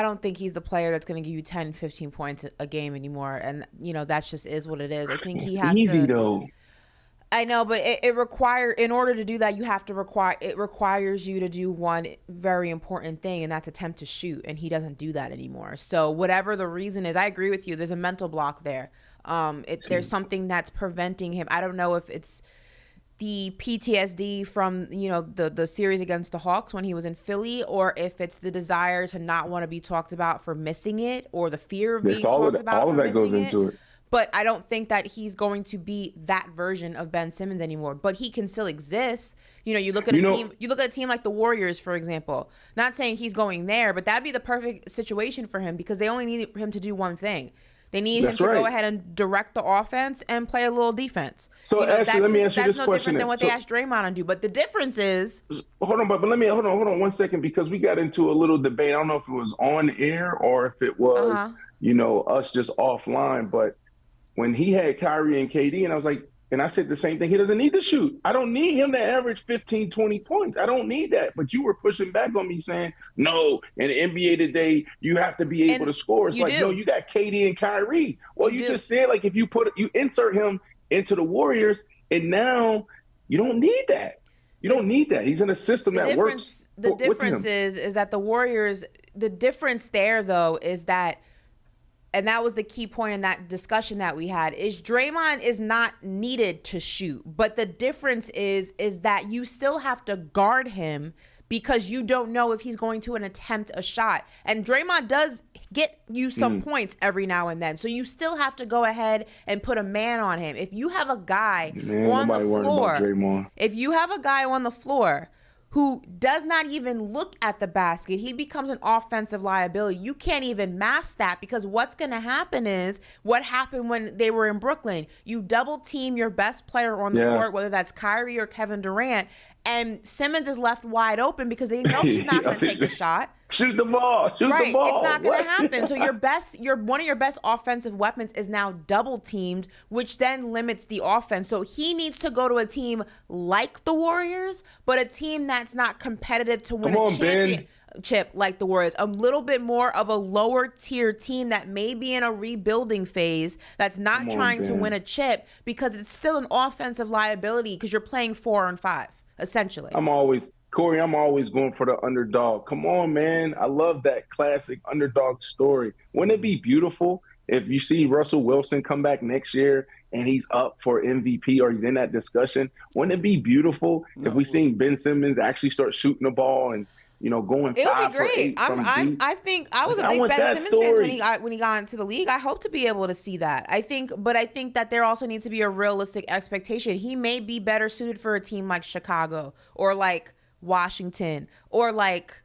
don't think he's the player that's going to give you 10, 15 points a game anymore. And, that just is what it is. I think he has easy, though. I know, but in order to do that, it requires you to do one very important thing, and that's attempt to shoot. And he doesn't do that anymore. So whatever the reason is, I agree with you. There's a mental block there. There's something that's preventing him. I don't know if it's the PTSD from, the series against the Hawks when he was in Philly, or if it's the desire to not want to be talked about for missing it, or the fear of being talked about for missing it. All of that goes into it. But I don't think that he's going to be that version of Ben Simmons anymore. But he can still exist. You look at a team like the Warriors, for example. Not saying he's going there, but that'd be the perfect situation for him, because they only need him to do one thing. They need him to go ahead and direct the offense and play a little defense. So Ashley, let me ask you this question. That's no different than what they asked Draymond to do. But the difference is, hold on 1 second, because we got into a little debate. I don't know if it was on air or if it was us just offline, but when he had Kyrie and KD, and I was like, and I said the same thing, he doesn't need to shoot. I don't need him to average 15, 20 points. I don't need that. But you were pushing back on me saying, no, in the NBA today, you have to be able to score. It's like, no, you got KD and Kyrie. Well, you just said, like, if you insert him into the Warriors, and now you don't need that. You don't need that. He's in a system that works. The difference is that the Warriors, the difference there, though, is that, and that was the key point in that discussion that we had, is Draymond is not needed to shoot. But the difference is that you still have to guard him, because you don't know if he's going to attempt a shot. And Draymond does get you some points every now and then. So you still have to go ahead and put a man on him. If you have a guy on the floor, who does not even look at the basket, he becomes an offensive liability. You can't even mask that, because what's going to happen is what happened when they were in Brooklyn. You double team your best player on the court, whether that's Kyrie or Kevin Durant, and Simmons is left wide open because they know he's not going to take the shot. Shoot the ball. Shoot the ball. It's not going to happen. So one of your best offensive weapons is now double teamed, which then limits the offense. So he needs to go to a team like the Warriors, but a team that's not competitive to win a championship like the Warriors. A little bit more of a lower tier team that may be in a rebuilding phase, that's not trying to win a chip, because it's still an offensive liability because you're playing 4 on 5, essentially. Corey, I'm always going for the underdog. Come on, man. I love that classic underdog story. Wouldn't it be beautiful if you see Russell Wilson come back next year and he's up for MVP, or he's in that discussion? Wouldn't it be beautiful if we seen Ben Simmons actually start shooting the ball and, going 5 for 8 from deep? I think I was a big Ben Simmons fan when he got into the league. I hope to be able to see that. I think that there also needs to be a realistic expectation. He may be better suited for a team like Chicago or like Washington or like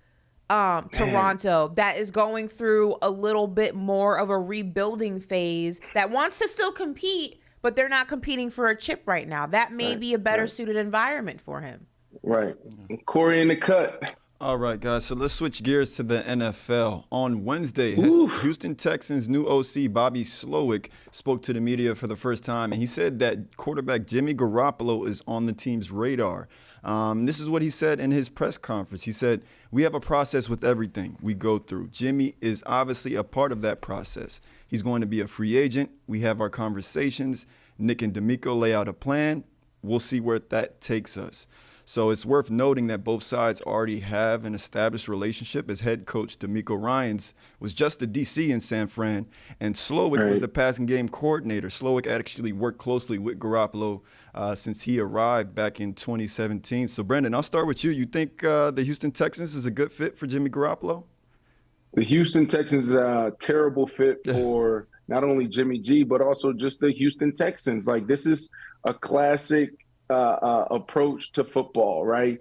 Toronto, that is going through a little bit more of a rebuilding phase, that wants to still compete, but they're not competing for a chip right now. That may be a better suited environment for him. Right. Corey in the cut. All right, guys, so let's switch gears to the NFL. On Wednesday, Houston Texans' new OC, Bobby Slowick, spoke to the media for the first time, and he said that quarterback Jimmy Garoppolo is on the team's radar. This is what he said in his press conference. He said, "We have a process with everything we go through. Jimmy is obviously a part of that process. He's going to be a free agent. We have our conversations. Nick and D'Amico lay out a plan. We'll see where that takes us." So it's worth noting that both sides already have an established relationship, as head coach D'Amico Ryans was just the DC in San Fran, and Slowick was the passing game coordinator. Slowick actually worked closely with Garoppolo since he arrived back in 2017. So, Brandon, I'll start with you. You think the Houston Texans is a good fit for Jimmy Garoppolo? The Houston Texans is a terrible fit for not only Jimmy G, but also just the Houston Texans. Like, this is a classic approach to football, right?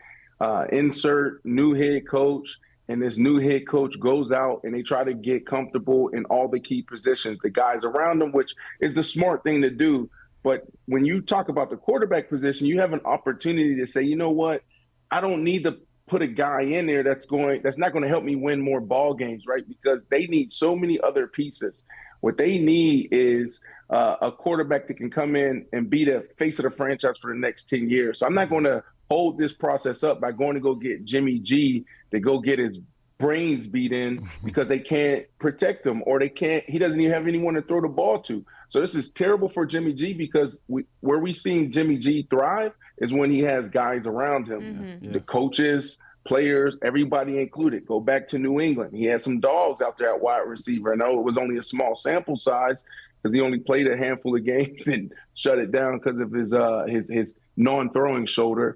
Insert new head coach, and this new head coach goes out and they try to get comfortable in all the key positions, the guys around them, which is the smart thing to do. But when you talk about the quarterback position, you have an opportunity to say, you know what, I don't need to put a guy in there that's not going to help me win more ball games, right? Because they need so many other pieces. What they need is a quarterback that can come in and be the face of the franchise for the next 10 years. So I'm not going to hold this process up by going to go get Jimmy G to go get his brains beat in because they can't protect him, or he doesn't even have anyone to throw the ball to. So this is terrible for Jimmy G, because where we seen Jimmy G thrive is when he has guys around him, the coaches, players, everybody included. Go back to New England. He had some dogs out there at wide receiver. I know it was only a small sample size because he only played a handful of games and shut it down because of his non-throwing shoulder,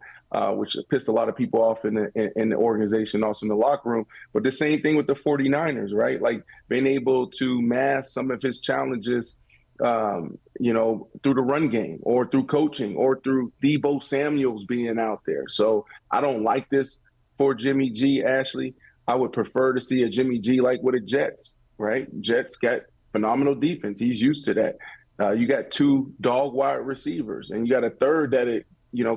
which pissed a lot of people off in the organization, also in the locker room. But the same thing with the 49ers, right? Like, being able to mask some of his challenges, through the run game or through coaching or through Deebo Samuels being out there. So I don't like this for Jimmy G, Ashley. I would prefer to see a Jimmy G like with the Jets, right? Jets got phenomenal defense. He's used to that. You got 2 dog wide receivers, and you got a third that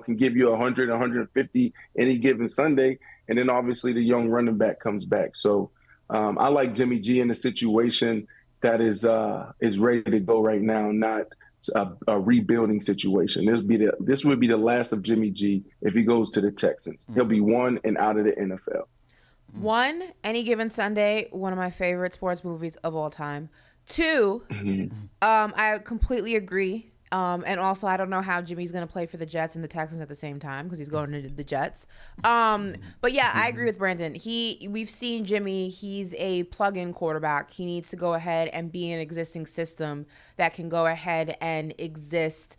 can give you 100, 150 any given Sunday. And then obviously the young running back comes back. So I like Jimmy G in a situation that is ready to go right now, not a rebuilding situation. This would be the last of Jimmy G if he goes to the Texans. He'll be 1 and out of the NFL. 1, Any Given Sunday, one of my favorite sports movies of all time. 2, I completely agree. And also, I don't know how Jimmy's going to play for the Jets and the Texans at the same time because he's going to the Jets. But yeah, I agree with Brandon. We've seen Jimmy. He's a plug-in quarterback. He needs to go ahead and be an existing system that can go ahead and exist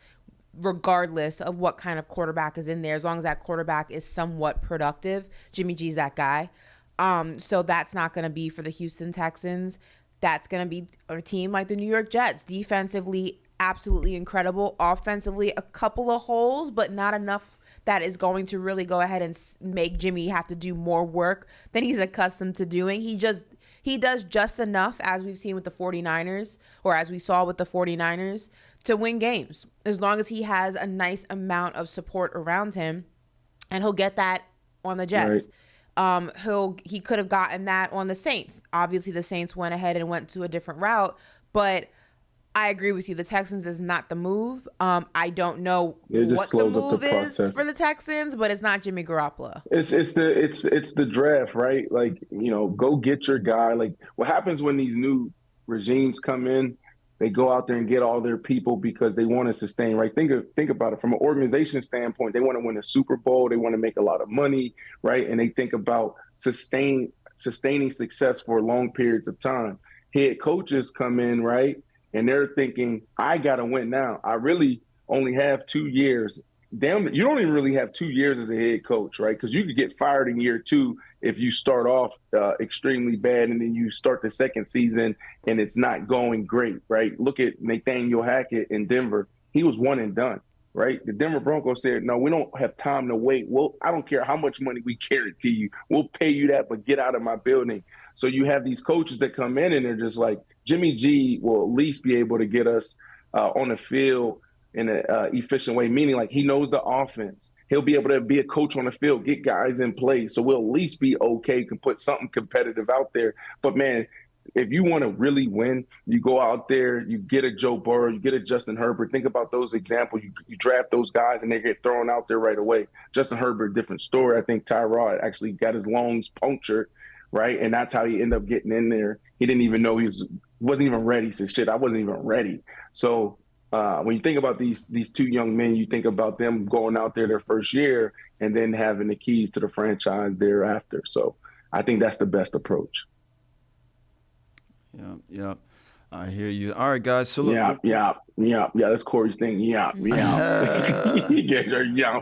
regardless of what kind of quarterback is in there, as long as that quarterback is somewhat productive. Jimmy G's that guy. So that's not going to be for the Houston Texans. That's going to be a team like the New York Jets. Defensively, absolutely incredible. Offensively, a couple of holes, but not enough that is going to really go ahead and make Jimmy have to do more work than he's accustomed to doing. He does just enough, as we've seen with the 49ers, or as we saw with the 49ers, to win games, as long as he has a nice amount of support around him, and he'll get that on the Jets. Right. He could have gotten that on the Saints. Obviously, the Saints went ahead and went to a different route, but I agree with you. The Texans is not the move. I don't know what the move is for the Texans, but it's not Jimmy Garoppolo. It's the draft, right? Like, go get your guy. Like, what happens when these new regimes come in? They go out there and get all their people because they want to sustain, right? Think about it from an organization standpoint. They want to win a Super Bowl. They want to make a lot of money, right? And they think about sustaining success for long periods of time. Head coaches come in, right? And they're thinking, I got to win now. I really only have 2 years. Damn, you don't even really have 2 years as a head coach, right? Because you could get fired in year 2 if you start off extremely bad and then you start the second season and it's not going great, right? Look at Nathaniel Hackett in Denver. He was one and done, right? The Denver Broncos said, no, we don't have time to wait. Well, I don't care how much money we guarantee you. We'll pay you that, but get out of my building. So you have these coaches that come in and they're just like, Jimmy G will at least be able to get us on the field in an efficient way, meaning like he knows the offense. He'll be able to be a coach on the field, get guys in place. So we'll at least be okay, can put something competitive out there. But, man, if you want to really win, you go out there, you get a Joe Burrow, you get a Justin Herbert. Think about those examples. You draft those guys and they get thrown out there right away. Justin Herbert, different story. I think Tyrod actually got his lungs punctured, right? And that's how he ended up getting in there. He didn't even know wasn't even ready. He said, shit, I wasn't even ready. So when you think about these two young men, you think about them going out there their first year and then having the keys to the franchise thereafter. So I think that's the best approach. Yeah. I hear you. All right, guys. So look. Yeah. That's Corey's thing. Yeah.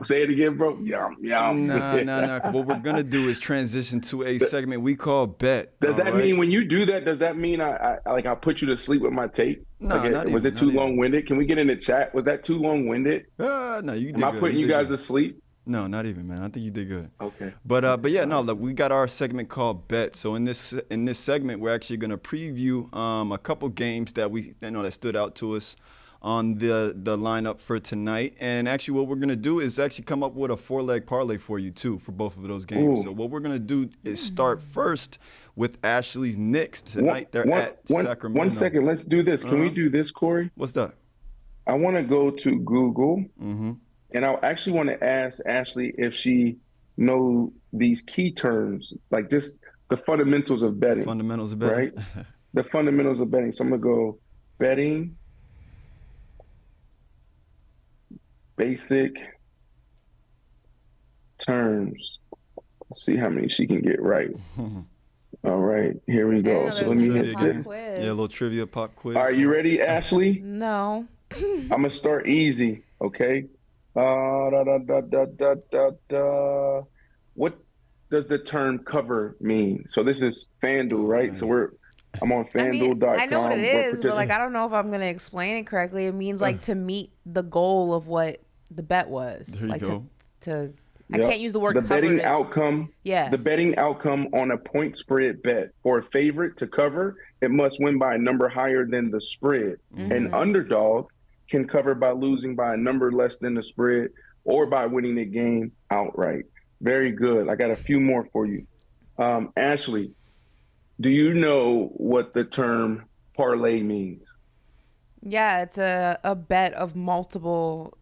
Say it again, bro. Yeah. No. What we're gonna do is transition to a segment we call Bet. Does that mean when you do that? Does that mean I'll put you to sleep with my tape? No, was it too long-winded? Can we get in the chat? Was that too long-winded? No, you did. Am I putting you guys to sleep? No, not even, man. I think you did good. Okay. But yeah, no, look, we got our segment called Bet. So in this segment, we're actually going to preview a couple games that that stood out to us on the lineup for tonight. And actually what we're going to do is actually come up with a 4-leg parlay for you too for both of those games. Ooh. So what we're going to do is start first with Ashley's Knicks tonight. They're at Sacramento. 1 second. Let's do this. Can we do this, Corey? What's that? I want to go to Google. Mm-hmm. And I actually want to ask Ashley if she knows these key terms, like just the fundamentals of betting. Fundamentals of betting. Right? The fundamentals of betting. So I'm going to go betting, basic terms. Let's see how many she can get right. All right, here we go. So let me hit this. Yeah, a little trivia pop quiz. Are you ready, Ashley? No. I'm going to start easy, okay? What does the term cover mean? So this is FanDuel, right? So I'm on FanDuel.com. I know what it is, but I don't know if I'm going to explain it correctly. It means to meet the goal of what the bet was. There you go. I can't use the word the cover. Betting outcome. Yeah. The betting outcome on a point spread bet. For a favorite to cover, it must win by a number higher than the spread. Mm-hmm. An underdog can cover by losing by a number less than the spread or by winning the game outright. Very good. I got a few more for you. Ashley, do you know what the term parlay means? Yeah, it's a bet of multiple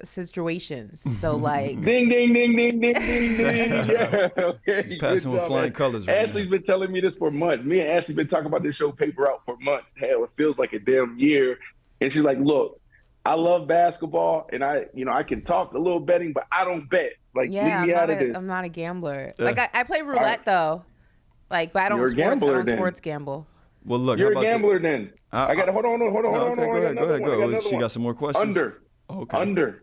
situations. So like ding ding ding ding ding ding ding. Yeah, okay. She's passing with flying colors. Right Ashley's been telling me this for months. Me and Ashley been talking about this show Paper Out for months. Hell, it feels like a damn year. And she's like, look, I love basketball and I can talk a little betting, but I don't bet. Like, leave me out of this. I'm not a gambler. Yeah. Like I play roulette though. Like, but I don't sports gamble. Well, look, you're a gambler then. I got to hold on. Okay, go ahead. She got some more questions. Okay. Under.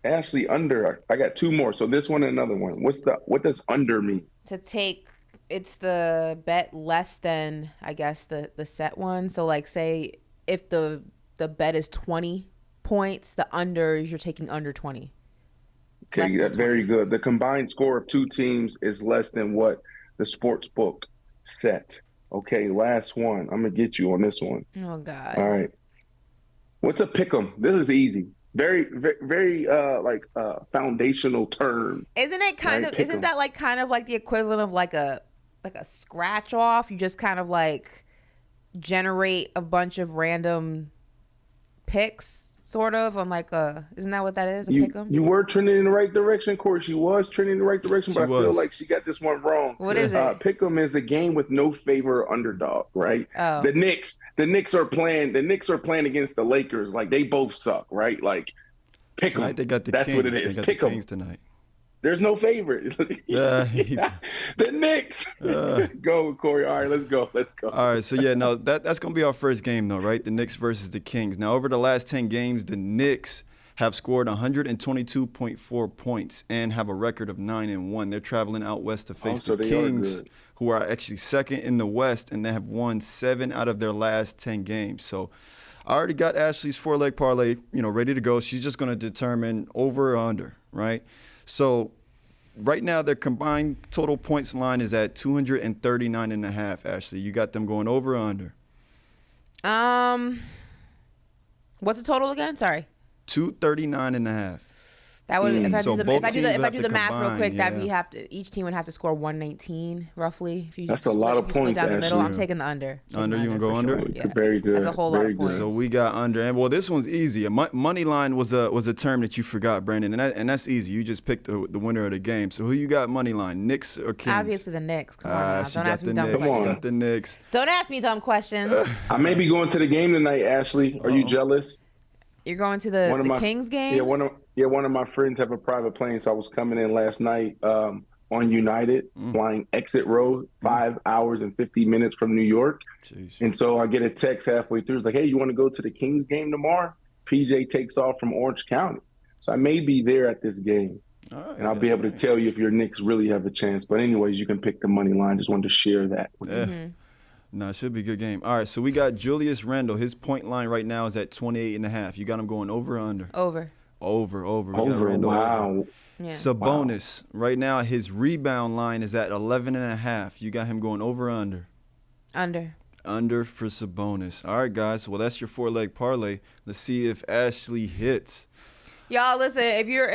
Ashley, under. I got two more. So this one and another one. What does under mean? To take, it's the bet less than, I guess, the set one. So like, say if the bet is 20 points, the under is you're taking under 20. Okay, that's very good. The combined score of two teams is less than what the sports book set. Okay, last one. I'm gonna get you on this one. Oh God. All right. What's a pick'em? This is easy. Very, very, foundational term. Isn't it kind of? Isn't that like kind of like the equivalent of like a scratch off? You just kind of like generate a bunch of random picks, sort of, on like a. Isn't that what that is? A pick'em? You were trending in the right direction, Corey. She was trending in the right direction, but I feel like she got this one wrong. What is it? Pick'em is a game with no favor or underdog, right? Oh. The Knicks are playing against the Lakers. Like, they both suck, right? Like, pick'em. They got the That's Kings. what it is. They got the Kings Pick'em tonight. There's no favorite. The Knicks. Go, Corey. All right, let's go. All right, so yeah, no, that's going to be our first game, though, right? The Knicks versus the Kings. Now, over the last 10 games, the Knicks have scored 122.4 points and have a record of 9-1. They're traveling out west to face the Kings, who are actually second in the West, and they have won 7 out of their last 10 games. So I already got Ashley's 4-leg parlay, ready to go. She's just going to determine over or under, right? So right now, their combined total points line is at 239.5. Ashley, you got them going over or under? What's the total again? Sorry. 239.5. That would if I do the math real quick, yeah. each team would have to score 119 roughly. If you That's a lot of points. Down the middle, Ashley. I'm taking the under. Under, you gonna go under? Sure. Yeah. Very good. That's a whole lot of points. So we got under, and well, this one's easy. Money line was a term that you forgot, Brandon, and that's easy. You just picked the winner of the game. So who you got money line, Knicks or Kings? Obviously the Knicks. Come on, now. Don't ask me dumb Knicks. questions. Got the Knicks. Don't ask me dumb questions. I may be going to the game tonight, Ashley. Are you jealous? You're going to the Kings game? Yeah, one of my friends have a private plane, so I was coming in last night on United, flying exit row, 5 hours and 50 minutes from New York. Jeez. And so I get a text halfway through. It's like, hey, you want to go to the Kings game tomorrow? PJ takes off from Orange County. So I may be there at this game. Right, and I'll be able to tell you if your Knicks really have a chance. But anyways, you can pick the money line. Just wanted to share that with you. No, it should be a good game. All right, so we got Julius Randle. His point line right now is at 28.5. You got him going over or under? Over. Over. We got Over, Randle wow. over. Yeah. Sabonis, right now his rebound line is at 11.5. You got him going over or under? Under. Under for Sabonis. All right, guys. Well, that's your 4-leg parlay. Let's see if Ashley hits. Y'all, listen, if you're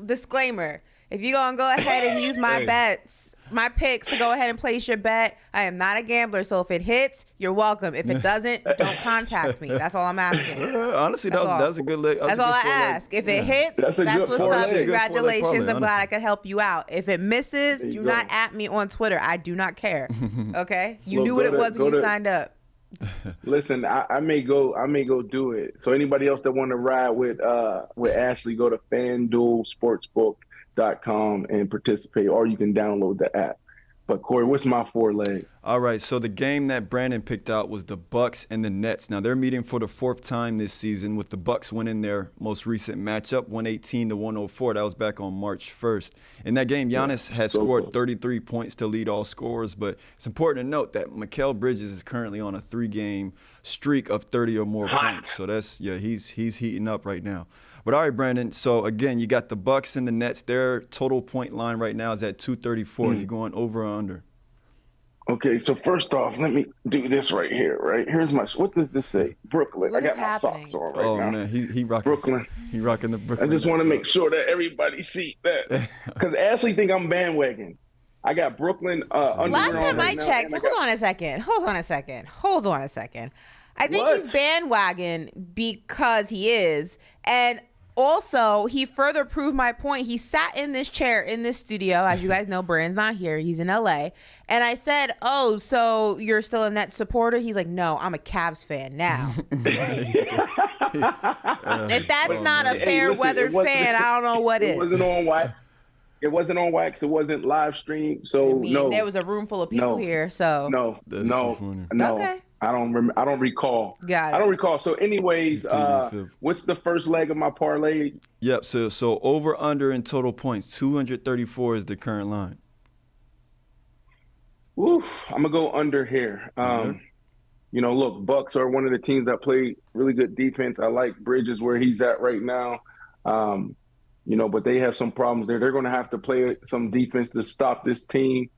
disclaimer, if you're going to go ahead and use my bets, my picks to go ahead and place your bet, I am not a gambler. So if it hits, you're welcome. If it doesn't, don't contact me. That's all I'm asking. Honestly, that's a good leg. That's all I ask. If it hits, that's what's up. Congratulations. I'm glad I could help you out. If it misses, do not at me on Twitter. I do not care. Okay? You knew what it was when you signed up. Listen, I may go do it. So anybody else that want to ride with Ashley, go to FanDuel Sportsbook.com and participate, or you can download the app. But Corey, what's my 4-leg? All right, so the game that Brandon picked out was the Bucks and the Nets. Now they're meeting for the 4th time this season, with the Bucks winning their most recent matchup, 118-104. That was back on March 1st. In that game, Giannis has scored 33 points to lead all scorers, but it's important to note that Mikal Bridges is currently on a 3-game streak of 30 or more points. So he's heating up right now. But all right, Brandon, so again, you got the Bucks and the Nets. Their total point line right now is at 234. You going over or under? Okay, so first off, let me do this right here, right? Here's what does this say? Brooklyn. I got my socks on right now. Oh, man, he rocking Brooklyn. He rocking the Brooklyn. I just want to make sure that everybody see that. Because Ashley think I'm bandwagon. I got Brooklyn last time I checked, hold on a second. I think he's bandwagon because he is. And also, he further proved my point. He sat in this chair in this studio. As you guys know, Brandon's not here. He's in LA. And I said, oh, so you're still a Nets supporter? He's like, no, I'm a Cavs fan now. If that's not a fair weathered fan, I don't know what is. It wasn't on wax. It wasn't on wax. It wasn't live stream. I So mean, there no, was a room full of people no, here, so That's too funny. no. okay, I don't remember. I don't recall. got I it. don't recall. So, anyways, He's pleading the fifth. what's the first leg of my parlay? Yep. So over under in total points, 234 is the current line. Oof, I'm gonna go under here. Under? Look, Bucks are one of the teams that play really good defense. I like Bridges where he's at right now. But they have some problems there. They're going to have to play some defense to stop this team.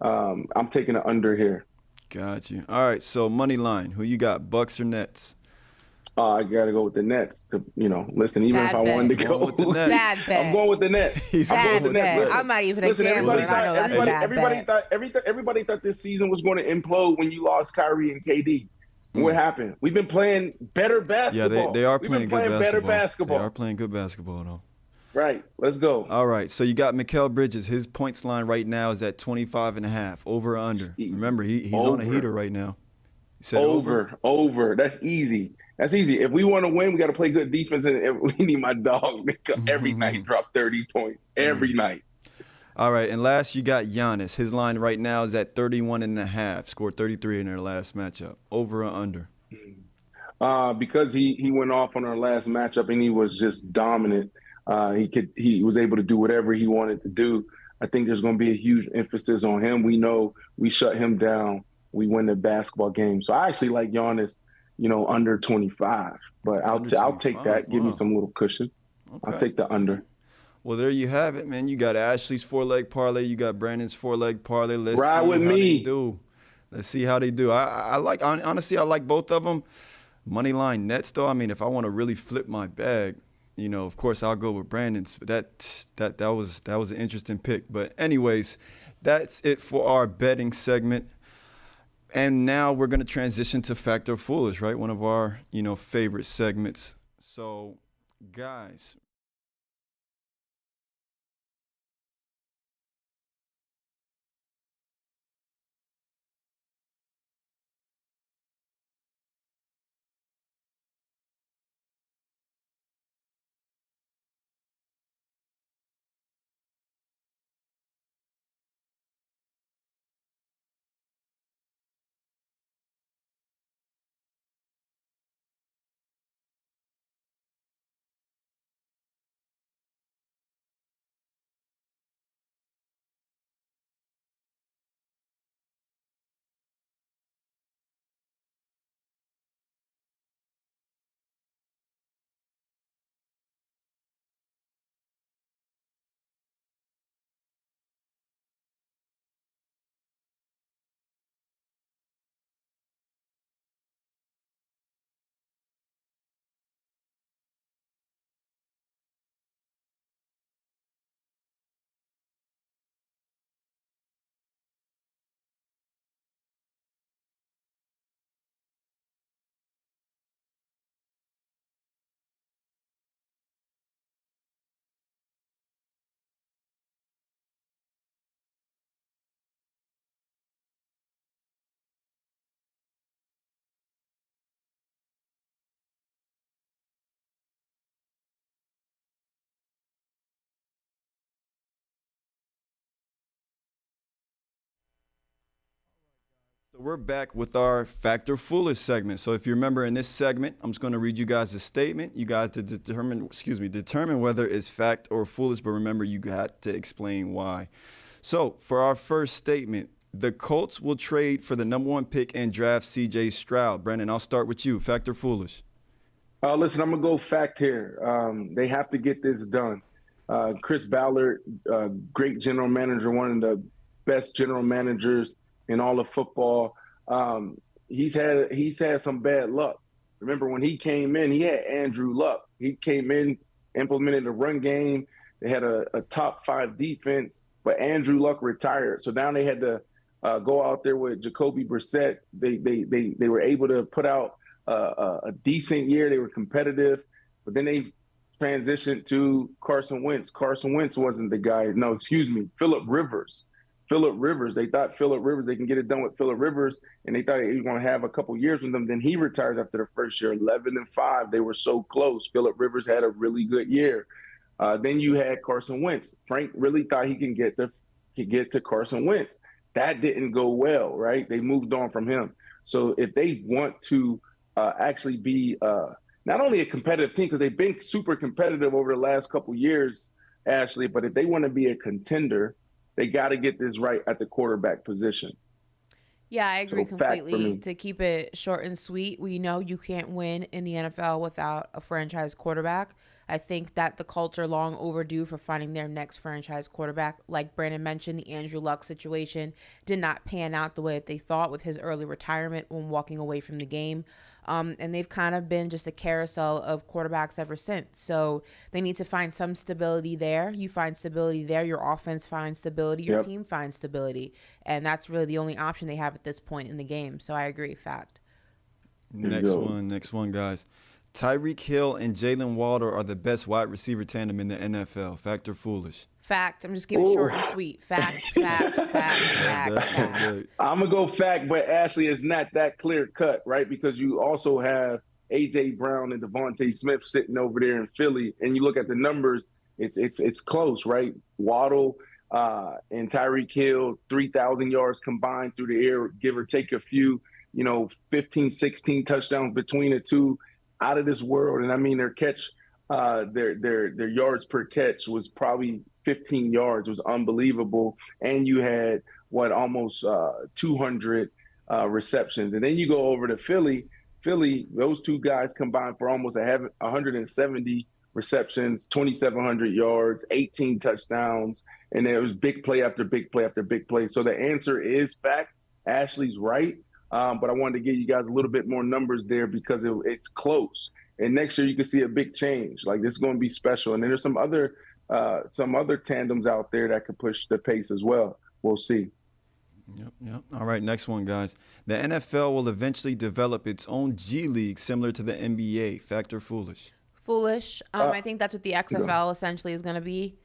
I'm taking it under here. Got you. All right. So money line, who you got, Bucks or Nets? I got to go with the Nets. Listen, even if I wanted to go with the Nets. Bad bet. I'm going with the Nets. He's I'm Bad going with the Nets. bet. Listen, I'm not even a listen, gambler, and I know that's a bad bet. everybody thought this season was going to implode when you lost Kyrie and KD. What happened? We've been playing better basketball. Yeah, they are We've playing been playing better basketball. They are playing good basketball, though. Right. Let's go. All right. So you got Mikal Bridges. His points line right now is at 25.5. Over or under? Remember, he's on a heater right now. You said over. That's easy. If we want to win, we got to play good defense, and we need my dog to every night drop 30 points. Every night. All right. And last, you got Giannis. His line right now is at 31.5. Scored 33 in their last matchup. Over or under? Because he went off on our last matchup and he was just dominant. He was able to do whatever he wanted to do. I think there's going to be a huge emphasis on him. We know we shut him down. We win the basketball game. So I actually like Giannis, under 25. But I'll take that. Give me some little cushion. Okay. I'll take the under. Well, there you have it, man. You got Ashley's 4-leg parlay. You got Brandon's 4-leg parlay. Let's Ride see with how me. they do. Let's see how they do. Honestly, I like both of them. Money line Nets, though. I mean, if I want to really flip my bag, of course, I'll go with Brandon's. But that was an interesting pick. But anyways, that's it for our betting segment. And now we're going to transition to Fact or Foolish, right? One of our, favorite segments. So, guys. So we're back with our Fact or Foolish segment. So if you remember in this segment, I'm just going to read you guys a statement. You guys to determine whether it's fact or foolish, but remember you got to explain why. So for our first statement, the Colts will trade for the number 1 pick and draft C.J. Stroud. Brandon, I'll start with you. Fact or foolish? Listen, I'm going to go fact here. They have to get this done. Chris Ballard, great general manager, one of the best general managers in all of football. He's had some bad luck. Remember when he came in, he had Andrew Luck. He came in, implemented a run game. They had a top 5 defense, but Andrew Luck retired. So now they had to go out there with Jacoby Brissett. They were able to put out a decent year. They were competitive, but then they transitioned to Carson Wentz. Carson Wentz wasn't the guy. No, excuse me, Phillip Rivers. They thought Phillip Rivers, they can get it done with Phillip Rivers, and they thought he was going to have a couple years with them. Then he retires after the first year, 11-5. They were so close. Phillip Rivers had a really good year. Then you had Carson Wentz. Frank really thought he can get to Carson Wentz. That didn't go well, right? They moved on from him. So if they want to actually be not only a competitive team, because they've been super competitive over the last couple years, Ashley, but if they want to be a contender, they got to get this right at the quarterback position. Yeah, I agree completely. Me. To keep it short and sweet, we know you can't win in the NFL without a franchise quarterback. I think that the Colts are long overdue for finding their next franchise quarterback. Like Brandon mentioned, the Andrew Luck situation did not pan out the way that they thought with his early retirement when walking away from the game. And they've kind of been just a carousel of quarterbacks ever since. So they need to find some stability there. You find stability there, your offense finds stability, your team finds stability. And that's really the only option they have at this point in the game. So I agree, fact. Next one, guys. Tyreek Hill and Jalen Waddle are the best wide receiver tandem in the NFL. Fact or foolish? Fact. I'm just giving it short and sweet. Fact. I'm going to go fact, but Ashley, it's not that clear cut, right? Because you also have A.J. Brown and Devontae Smith sitting over there in Philly, and you look at the numbers, it's close, right? Waddle and Tyreek Hill, 3,000 yards combined through the air, give or take a few, 15, 16 touchdowns between the two. Out of this world. And I mean, their catch, their yards per catch was probably 15 yards. It was unbelievable. And you had almost 200 receptions. And then you go over to Philly, those two guys combined for almost 170 receptions, 2,700 yards, 18 touchdowns. And there was big play after big play after big play. So the answer is fact. Ashley's right. But I wanted to give you guys a little bit more numbers there because it's close. And next year you can see a big change. Like, this is going to be special. And then there's some other tandems out there that could push the pace as well. We'll see. Yep. All right, next one, guys. The NFL will eventually develop its own G League similar to the NBA. Fact or foolish? Foolish. I think that's what the XFL essentially is going to be.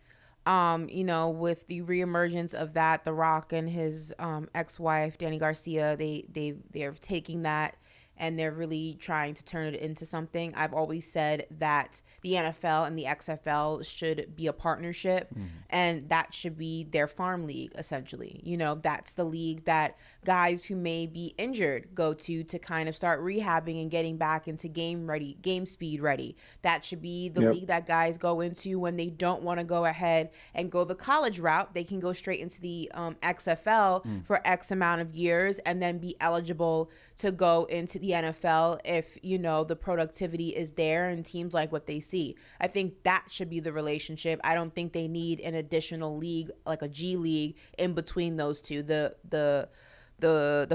With the reemergence of that, The Rock and his ex-wife, Danny Garcia, they're taking that and they're really trying to turn it into something. I've always said that the NFL and the XFL should be a partnership, and that should be their farm league, essentially. That's the league that guys who may be injured go to kind of start rehabbing and getting back into game speed ready. That should be the league that guys go into when they don't want to go ahead and go the college route. They can go straight into the XFL for X amount of years and then be eligible to go into the NFL if, the productivity is there and teams like what they see. I think that should be the relationship. I don't think they need an additional league, like a G League, in between those two. The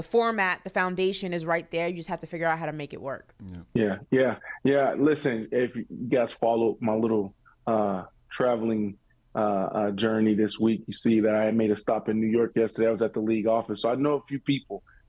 format, the foundation is right there. You just have to figure out how to make it work. Yeah. Listen, if you guys follow my little traveling journey this week, you see that I made a stop in New York yesterday. I was at the league office. So I know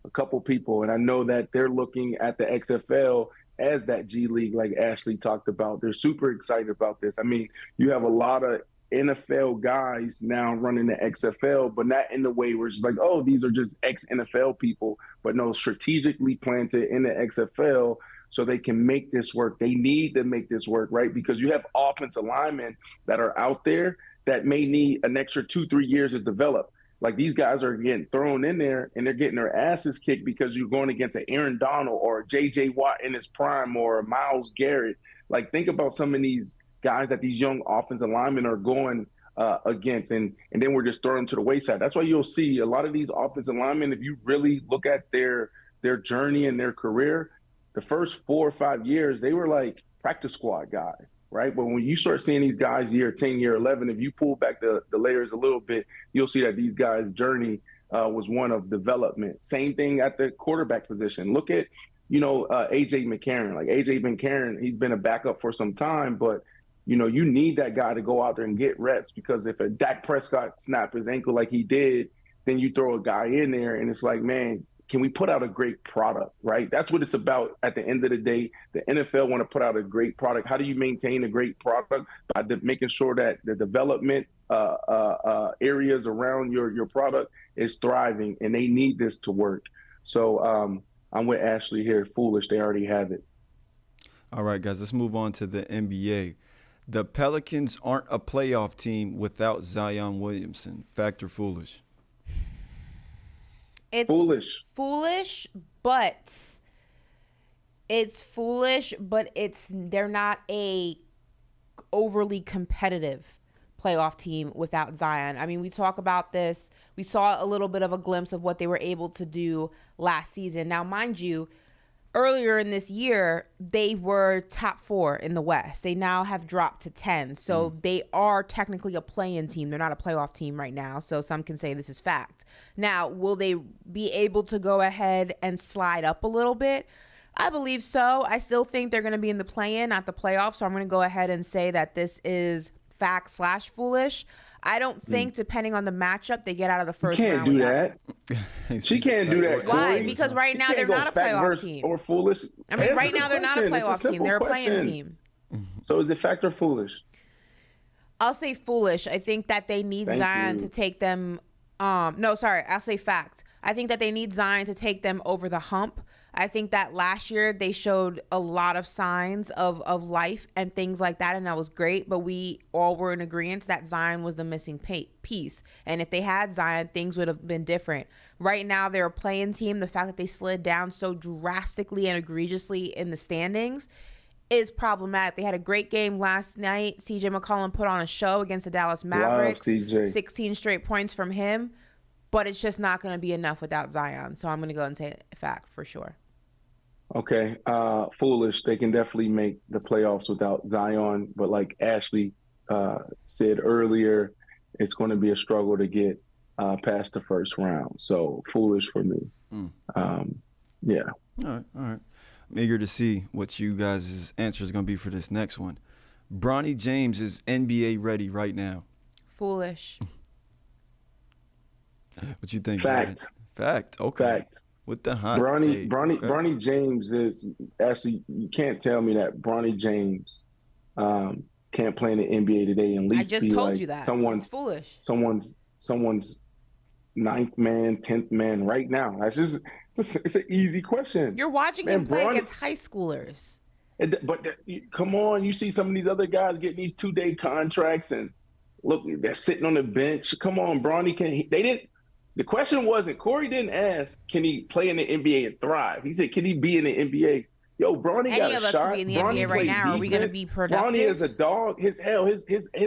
a couple people, and I know that they're looking at the XFL as that G League like Ashley talked about. They're super excited about this. I mean, you have a lot of NFL guys now running the XFL, but not in the way where it's like, oh, these are just ex-NFL people, but no, strategically planted in the XFL so they can make this work. They need to make this work, right? Because you have offensive linemen that are out there that may need an extra 2-3 years to develop. Like, these guys are getting thrown in there and they're getting their asses kicked because you're going against an Aaron Donald or a J.J. Watt in his prime or a Myles Garrett. Like, think about some of these guys that these young offensive linemen are going against, and then we're just throwing them to the wayside. That's why you'll see a lot of these offensive linemen, if you really look at their journey and their career, the first 4 or 5 years, they were like practice squad guys, right? But when you start seeing these guys year 10, year 11, if you pull back the layers a little bit, you'll see that these guys' journey was one of development. Same thing at the quarterback position. Look at, A.J. McCarron. Like, A.J. McCarron, he's been a backup for some time, but, you need that guy to go out there and get reps, because if a Dak Prescott snap his ankle like he did, then you throw a guy in there and it's like, man, can we put out a great product, right? That's what it's about at the end of the day. The NFL want to put out a great product. How do you maintain a great product? By making sure that the development areas around your product is thriving, and they need this to work. So I'm with Ashley here. Foolish, they already have it. All right, guys, let's move on to the NBA. The Pelicans aren't a playoff team without Zion Williamson. Fact or foolish? It's foolish, but they're not a overly competitive playoff team without Zion. I mean, we talk about this. We saw a little bit of a glimpse of what they were able to do last season. Now, mind you, earlier in this year, they were top 4 in the West. They now have dropped to 10. So they are technically a play-in team. They're not a playoff team right now. So some can say this is fact. Now, will they be able to go ahead and slide up a little bit? I believe so. I still think they're going to be in the play-in, not the playoffs. So I'm going to go ahead and say that this is fact/foolish. I don't think, depending on the matchup, they get out of the first round. You can't do that. She can't do that. Why? Corey. Because right now they're not a playoff team. Or foolish. I mean, right now they're not a playoff team. They're a play-in team. So is it fact or foolish? I'll say foolish. I think that they need Zion to take them. I'll say fact. I think that they need Zion to take them over the hump. I think that last year they showed a lot of signs of life and things like that, and that was great. But we all were in agreement that Zion was the missing piece. And if they had Zion, things would have been different. Right now, they're a play-in team. The fact that they slid down so drastically and egregiously in the standings is problematic. They had a great game last night. CJ McCollum put on a show against the Dallas Mavericks. 16 straight points from him. But it's just not going to be enough without Zion. So I'm going to go and say fact for sure. Okay. Foolish. They can definitely make the playoffs without Zion. But like Ashley said earlier, it's going to be a struggle to get past the first round. So foolish for me. Yeah. All right. I'm eager to see what you guys' answer is going to be for this next one. Bronny James is NBA ready right now. Foolish. What you think? Fact. Fact. Okay. Fact. With the hot Bronny take. Bronny James is actually, you can't tell me that Bronny James can't play in the NBA today and at least I just be told like you that. Someone's it's foolish. Someone's 9th man, 10th man right now. That's just it's an easy question. You're watching him play against high schoolers. Come on, you see some of these other guys getting these 2-day contracts and look, they're sitting on the bench. Come on, Bronny, the question wasn't, Corey didn't ask, can he play in the NBA and thrive? He said, can he be in the NBA? Yo, Bronny got a shot. Any of us could be in the NBA right now. Are we going to be productive? Bronny is a dog. His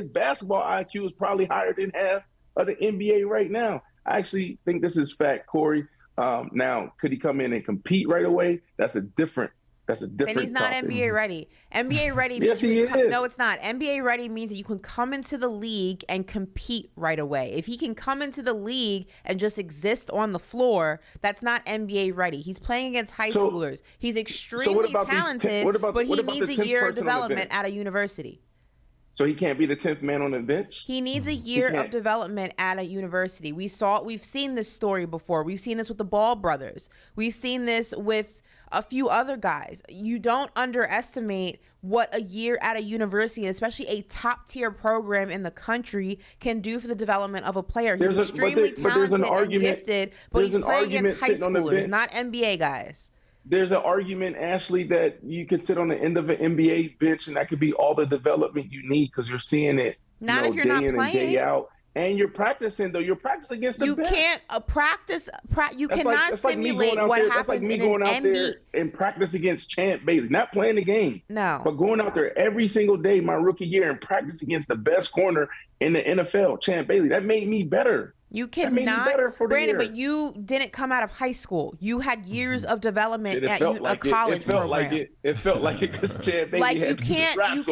basketball IQ is probably higher than half of the NBA right now. I actually think this is fact, Corey. Now, could he come in and compete right away? That's a different Then he's not topic. NBA ready. NBA ready means Yes, he is. No, it's not. NBA ready means that you can come into the league and compete right away. If he can come into the league and just exist on the floor, that's not NBA ready. He's playing against high schoolers. He's extremely talented, but he needs a year of development at a university. So he can't be the 10th man on the bench? He needs a year of development at a university. We've seen this story before. We've seen this with the Ball brothers. We've seen this with a few other guys. You don't underestimate what a year at a university, especially a top-tier program in the country, can do for the development of a player. He's extremely talented and gifted, but he's playing against high schoolers, not NBA guys. There's an argument, Ashley, that you could sit on the end of an NBA bench and that could be all the development you need because you're seeing it if you're not playing. And day out. And you're practicing, though. You're practicing against the best. You can't practice. You cannot simulate what happens That's like me in going an out there and practice against Champ Bailey. Not playing the game. No. But going out there every single day my rookie year and practice against the best corner in the NFL, Champ Bailey. That made me better. You cannot, Brandon, but you didn't come out of high school. You had years of development at a college program. It felt like it because Chad Bailey had straps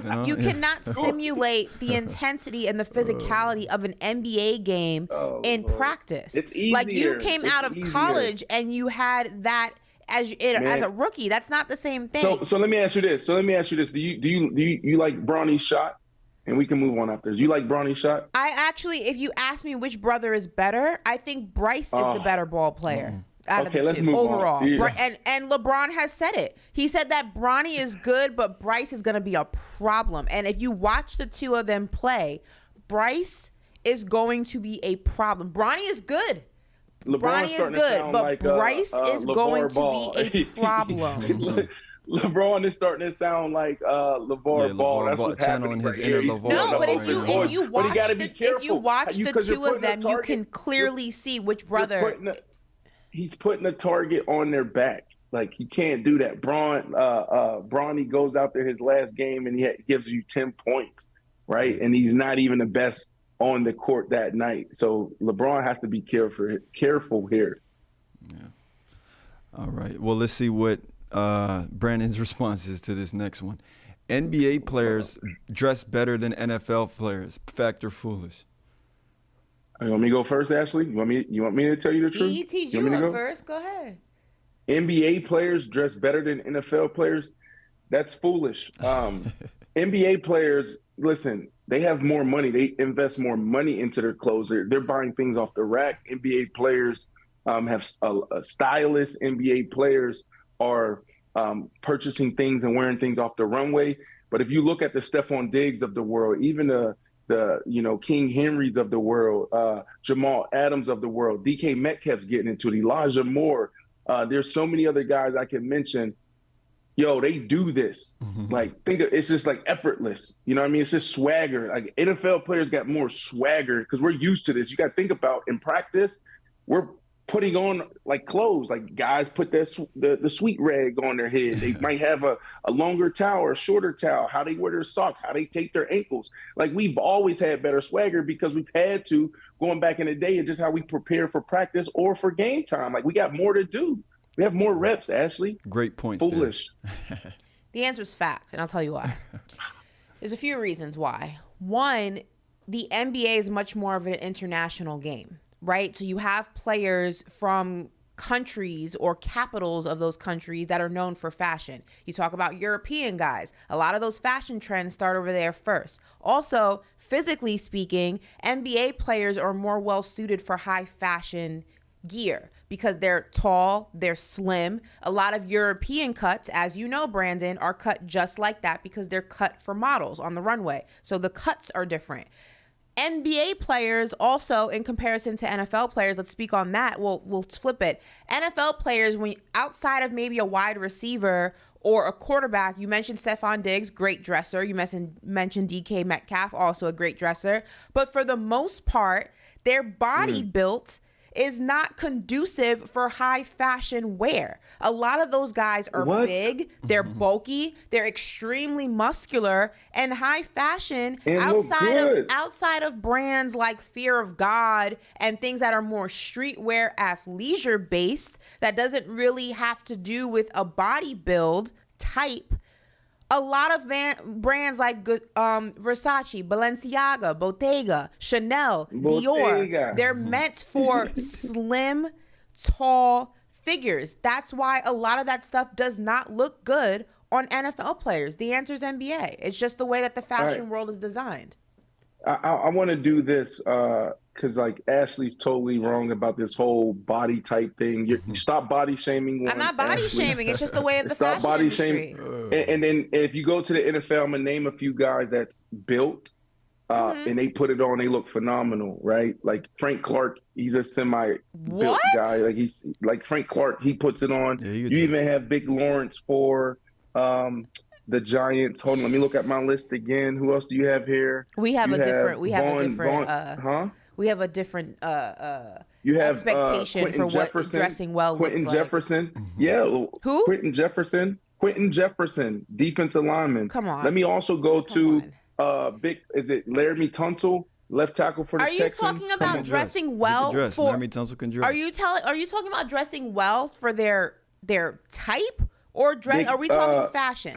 on. You cannot simulate the intensity and the physicality of an NBA game in practice. It's easier. Like you came out of college and you had that as a rookie. That's not the same thing. So let me ask you this. Do you like Bronny's shot? And we can move on after. Do you like Bronny's shot? I actually, if you ask me which brother is better, I think Bryce is the better ball player out of the let's two move overall. On. Yeah. And LeBron has said it. He said that Bronny is good, but Bryce is going to be a problem. And if you watch the two of them play, Bryce is going to be a problem. Bronny is good. Bronny is good, but Bryce is going to be a problem. LeBron is starting to sound like LeVar Ball. That's what's happening. Channeling his right inner here. LeVar No, Ball but right if you now. if you But watch he gotta be if careful. you watch the Because you're two of putting a them, you target- can clearly see which brother. He's putting a target on their back. Like, he can't do that. Bronny goes out there his last game and he gives you 10 points, right? And he's not even the best on the court that night. So LeBron has to be careful here. Yeah. All right. Well, let's see what Brandon's response is to this next one. NBA players dress better than NFL players. Fact or foolish? You want me to go first, Ashley? You want me to tell you the truth? He teach want you me to up go? first. Go ahead. NBA players dress better than NFL players. That's foolish. NBA players, listen, they have more money. They invest more money into their clothes. They're buying things off the rack. NBA players have stylists. NBA players are purchasing things and wearing things off the runway. But if you look at the Stephon Diggs of the world, even the King Henrys of the world, Jamal Adams of the world, DK Metcalf's getting into it, Elijah Moore. There's so many other guys I can mention. Yo, they do this. Like, it's just like effortless. You know what I mean? It's just swagger. Like, NFL players got more swagger because we're used to this. You got to think about in practice, we're putting on like clothes. Like, guys put the sweet rag on their head. They might have a longer towel or a shorter towel, how they wear their socks, how they tape their ankles. Like, we've always had better swagger because we've had to, going back in the day, and just how we prepare for practice or for game time. Like, we got more to do. We have more reps, Ashley. Great points. Foolish. The answer is fact, and I'll tell you why. There's a few reasons why. One, the NBA is much more of an international game, right? So you have players from countries or capitals of those countries that are known for fashion. You talk about European guys. A lot of those fashion trends start over there first. Also, physically speaking, NBA players are more well suited for high fashion gear because they're tall, they're slim. A lot of European cuts, as you know, Brandon, are cut just like that because they're cut for models on the runway. So the cuts are different. NBA players also, in comparison to NFL players, let's speak on that. We'll flip it. NFL players, when outside of maybe a wide receiver or a quarterback, you mentioned Stephon Diggs, great dresser. You mentioned DK Metcalf, also a great dresser. But for the most part, their body built is not conducive for high fashion wear. A lot of those guys are big, they're bulky, they're extremely muscular, and high fashion outside of brands like Fear of God and things that are more streetwear athleisure based that doesn't really have to do with a body build type. A lot of brands like Versace, Balenciaga, Bottega, Chanel, Dior, they're meant for slim, tall figures. That's why a lot of that stuff does not look good on NFL players. The answer is NBA. It's just the way that the fashion world is designed. I want to do this because, like, Ashley's totally wrong about this whole body type thing. You stop body shaming. I'm not body shaming. It's just the way of the stop fashion body industry. Shaming. And then if you go to the NFL, I'm going to name a few guys that's built and they put it on. They look phenomenal, right? Like Frank Clark, he's a semi-built guy. Like, he's like Frank Clark, he puts it on. Yeah, you even have Big Lawrence for the Giants. Hold on, let me look at my list again. Who else do you have here? We have a different expectation Quentin for Jefferson, what dressing well Quentin looks Jefferson. like. Yeah. Who? Quentin Jefferson, defensive lineman. Come on. Let me also go to is it Laramie Tunsil, left tackle for the Texans? Are you talking about dressing well for Laramie Tunsil can dress. Are you talking about dressing well for their type or dress? Are we talking fashion?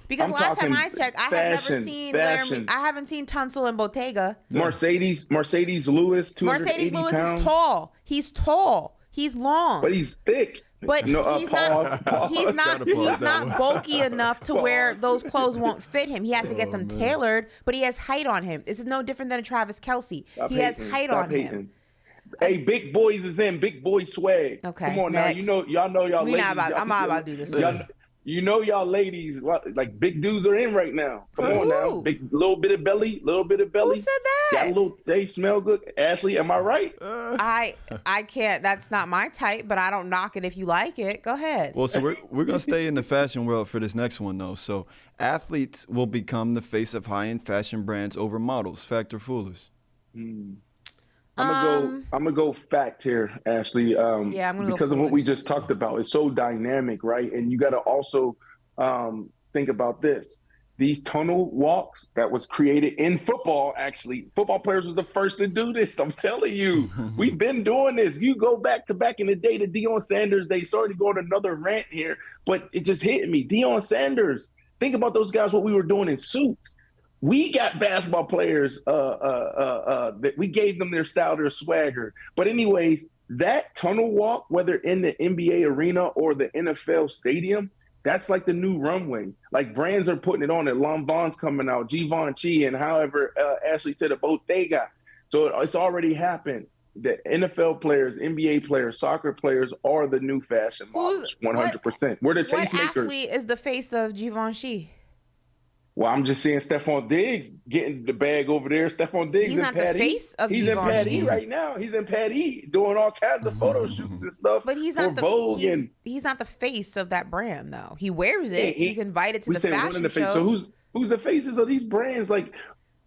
Because last time I checked, I have never seen Laramie. I haven't seen Tunsil and Bottega. Mercedes Lewis, 280 Lewis pounds. is tall. He's tall. He's long. But he's thick. But he's not bulky enough to where those clothes won't fit him. He has to get them tailored, but he has height on him. This is no different than a Travis Kelce. He has height on him. Hey, big boys is in. Big boy swag. Okay. Come on next. now. Y'all know y'all. I'm not about to do this. You know, y'all ladies, like big dudes are in right now. Come on now. Big, little bit of belly. Who said that? Got a little, they smell good. Ashley, am I right? I can't. That's not my type, but I don't knock it if you like it. Go ahead. Well, so we're going to stay in the fashion world for this next one, though. So athletes will become the face of high-end fashion brands over models. Fact or foolish? I'm gonna go fact here, Ashley. I'm gonna go because of what we just talked about. It's so dynamic, right? And you got to also think about this. These tunnel walks that was created in football. Actually, football players was the first to do this. I'm telling you, we've been doing this. You go back in the day to Deion Sanders. They started going another rant here, but it just hit me. Deion Sanders. Think about those guys. What we were doing in suits. We got basketball players that we gave them their style, their swagger. But anyways, that tunnel walk, whether in the NBA arena or the NFL stadium, that's like the new runway. Like brands are putting it on it. Lanvon's coming out, Givenchy, and however Ashley said, a Bottega. So it's already happened. The NFL players, NBA players, soccer players are the new fashion models, 100%. We're the tastemakers. What athlete is the face of Givenchy? Well, I'm just seeing Stephon Diggs getting the bag over there. Stephon Diggs He's not in Pat the face of He's Givenchy. in Pat E right now. He's in Pat E doing all kinds of photo shoots and stuff. But he's not he's not the face of that brand, though. He wears it. He's invited to the fashion shows. So who's the faces of these brands? Like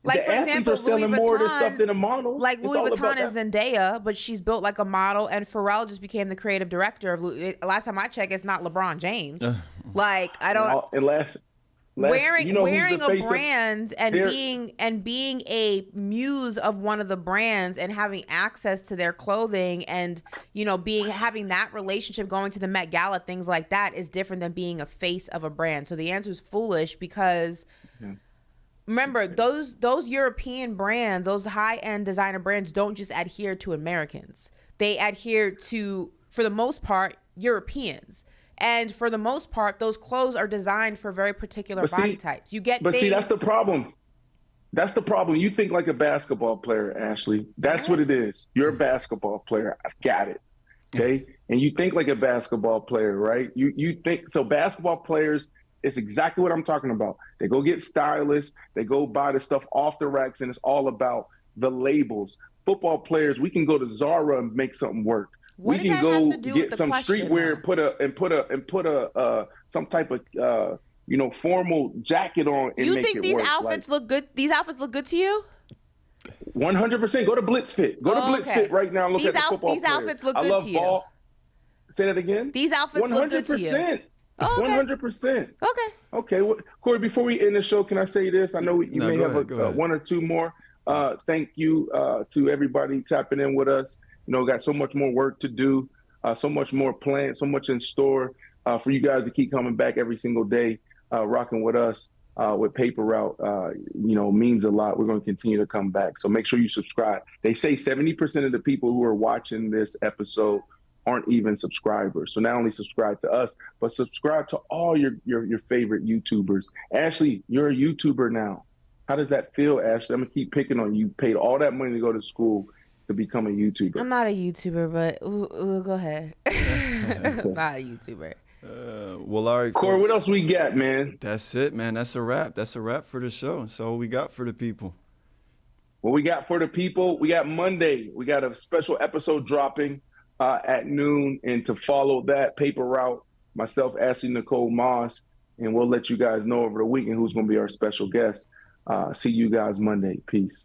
for example, are selling more of this stuff than a model. Like Louis Vuitton is Zendaya, but she's built like a model, and Pharrell just became the creative director of Louis. Last time I checked, it's not LeBron James. Like I don't. Wearing a brand and being a muse of one of the brands and having access to their clothing and having that relationship, going to the Met Gala, things like that is different than being a face of a brand. So the answer is foolish because remember those European brands, those high-end designer brands don't just adhere to Americans. They adhere to, for the most part, Europeans. And for the most part, those clothes are designed for very particular body types. See, that's the problem. That's the problem. You think like a basketball player, Ashley. That's what it is. You're a basketball player. I've got it. Okay? And you think like a basketball player, right? You think so. Basketball players, it's exactly what I'm talking about. They go get stylists. They go buy the stuff off the racks, and it's all about the labels. Football players, we can go to Zara and make something work. What we can go get some streetwear, put a some type of formal jacket on and make it work. You think these outfits look good? These outfits look good to you? 100%. Go to BlitzFit. Go to BlitzFit right now. And look at the football These outfits look good to you. Ball. Say that again. These outfits look good to you. 100%. Okay. Well, Corey, before we end the show, can I say this? I know you may have one or two more. Thank you to everybody tapping in with us. Got so much more work to do, so much more planned, so much in store for you guys to keep coming back every single day, rocking with us with Paper Route. Means a lot. We're going to continue to come back. So make sure you subscribe. They say 70% of the people who are watching this episode aren't even subscribers. So not only subscribe to us, but subscribe to all your favorite YouTubers. Ashley, you're a YouTuber now. How does that feel, Ashley? I'm going to keep picking on you. You paid all that money to go to school to become a YouTuber. I'm not a YouTuber, but we'll go ahead. I'm not a YouTuber. Well, all right, Corey, what else we got, man? That's it, man. That's a wrap. That's a wrap for the show. That's all we got for the people. What we got for the people, we got Monday. We got a special episode dropping at noon. And to follow that, Paper Route, myself, Ashley, Nicole, Moss, and we'll let you guys know over the weekend who's going to be our special guest. See you guys Monday. Peace.